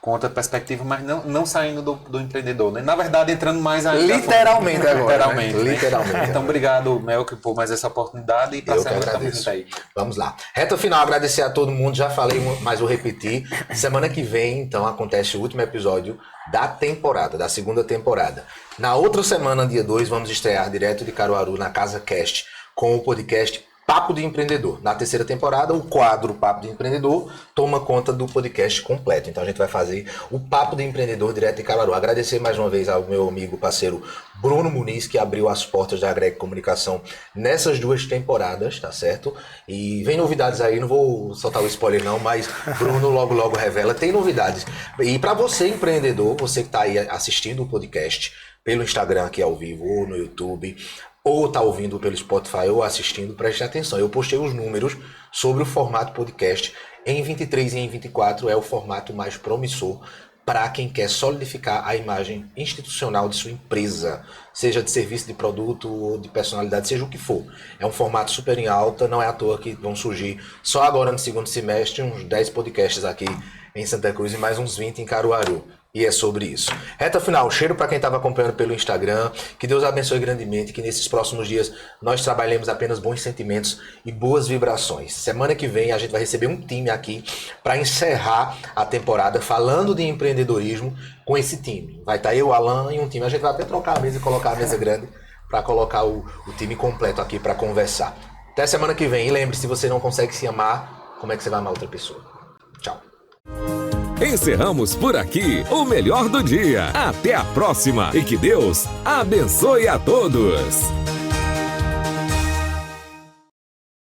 com outra perspectiva, mas não saindo do empreendedor, né? Na verdade, entrando mais ainda. Literalmente agora. Literalmente. Né? Né? Literalmente. Então, obrigado, Melk, por mais essa oportunidade e para Eu que agradeço. aí. Vamos lá. Reta final, agradecer a todo mundo. Já falei, mas vou repetir. Semana que vem, então, acontece o último episódio da temporada, da segunda temporada. Na outra semana, dia 2, vamos estrear direto de Caruaru, na Casa Cast, com o podcast Papo de Empreendedor. Na terceira temporada, o quadro Papo de Empreendedor toma conta do podcast completo. Então a gente vai fazer o Papo de Empreendedor direto de Caruaru. Agradecer mais uma vez ao meu amigo, parceiro Bruno Muniz, que abriu as portas da Agreg Comunicação nessas 2 temporadas, tá certo? E vem novidades aí, não vou soltar o spoiler não, mas Bruno logo revela, tem novidades. E para você, empreendedor, você que está aí assistindo o podcast pelo Instagram aqui ao vivo ou no YouTube, ou está ouvindo pelo Spotify ou assistindo, preste atenção. Eu postei os números sobre o formato podcast. Em 23 e em 24 é o formato mais promissor para quem quer solidificar a imagem institucional de sua empresa, seja de serviço, de produto ou de personalidade, seja o que for. É um formato super em alta, não é à toa que vão surgir só agora no segundo semestre uns 10 podcasts aqui em Santa Cruz e mais uns 20 em Caruaru. E é sobre isso. Reta final, cheiro para quem estava acompanhando pelo Instagram. Que Deus abençoe grandemente, que nesses próximos dias nós trabalhemos apenas bons sentimentos e boas vibrações. Semana que vem a gente vai receber um time aqui para encerrar a temporada falando de empreendedorismo com esse time. Vai estar eu, o Alan e um time. A gente vai até trocar a mesa e colocar a mesa grande para colocar o time completo aqui para conversar. Até semana que vem. E lembre-se, se você não consegue se amar, como é que você vai amar outra pessoa? Tchau. Encerramos por aqui o melhor do dia. Até a próxima e que Deus abençoe a todos.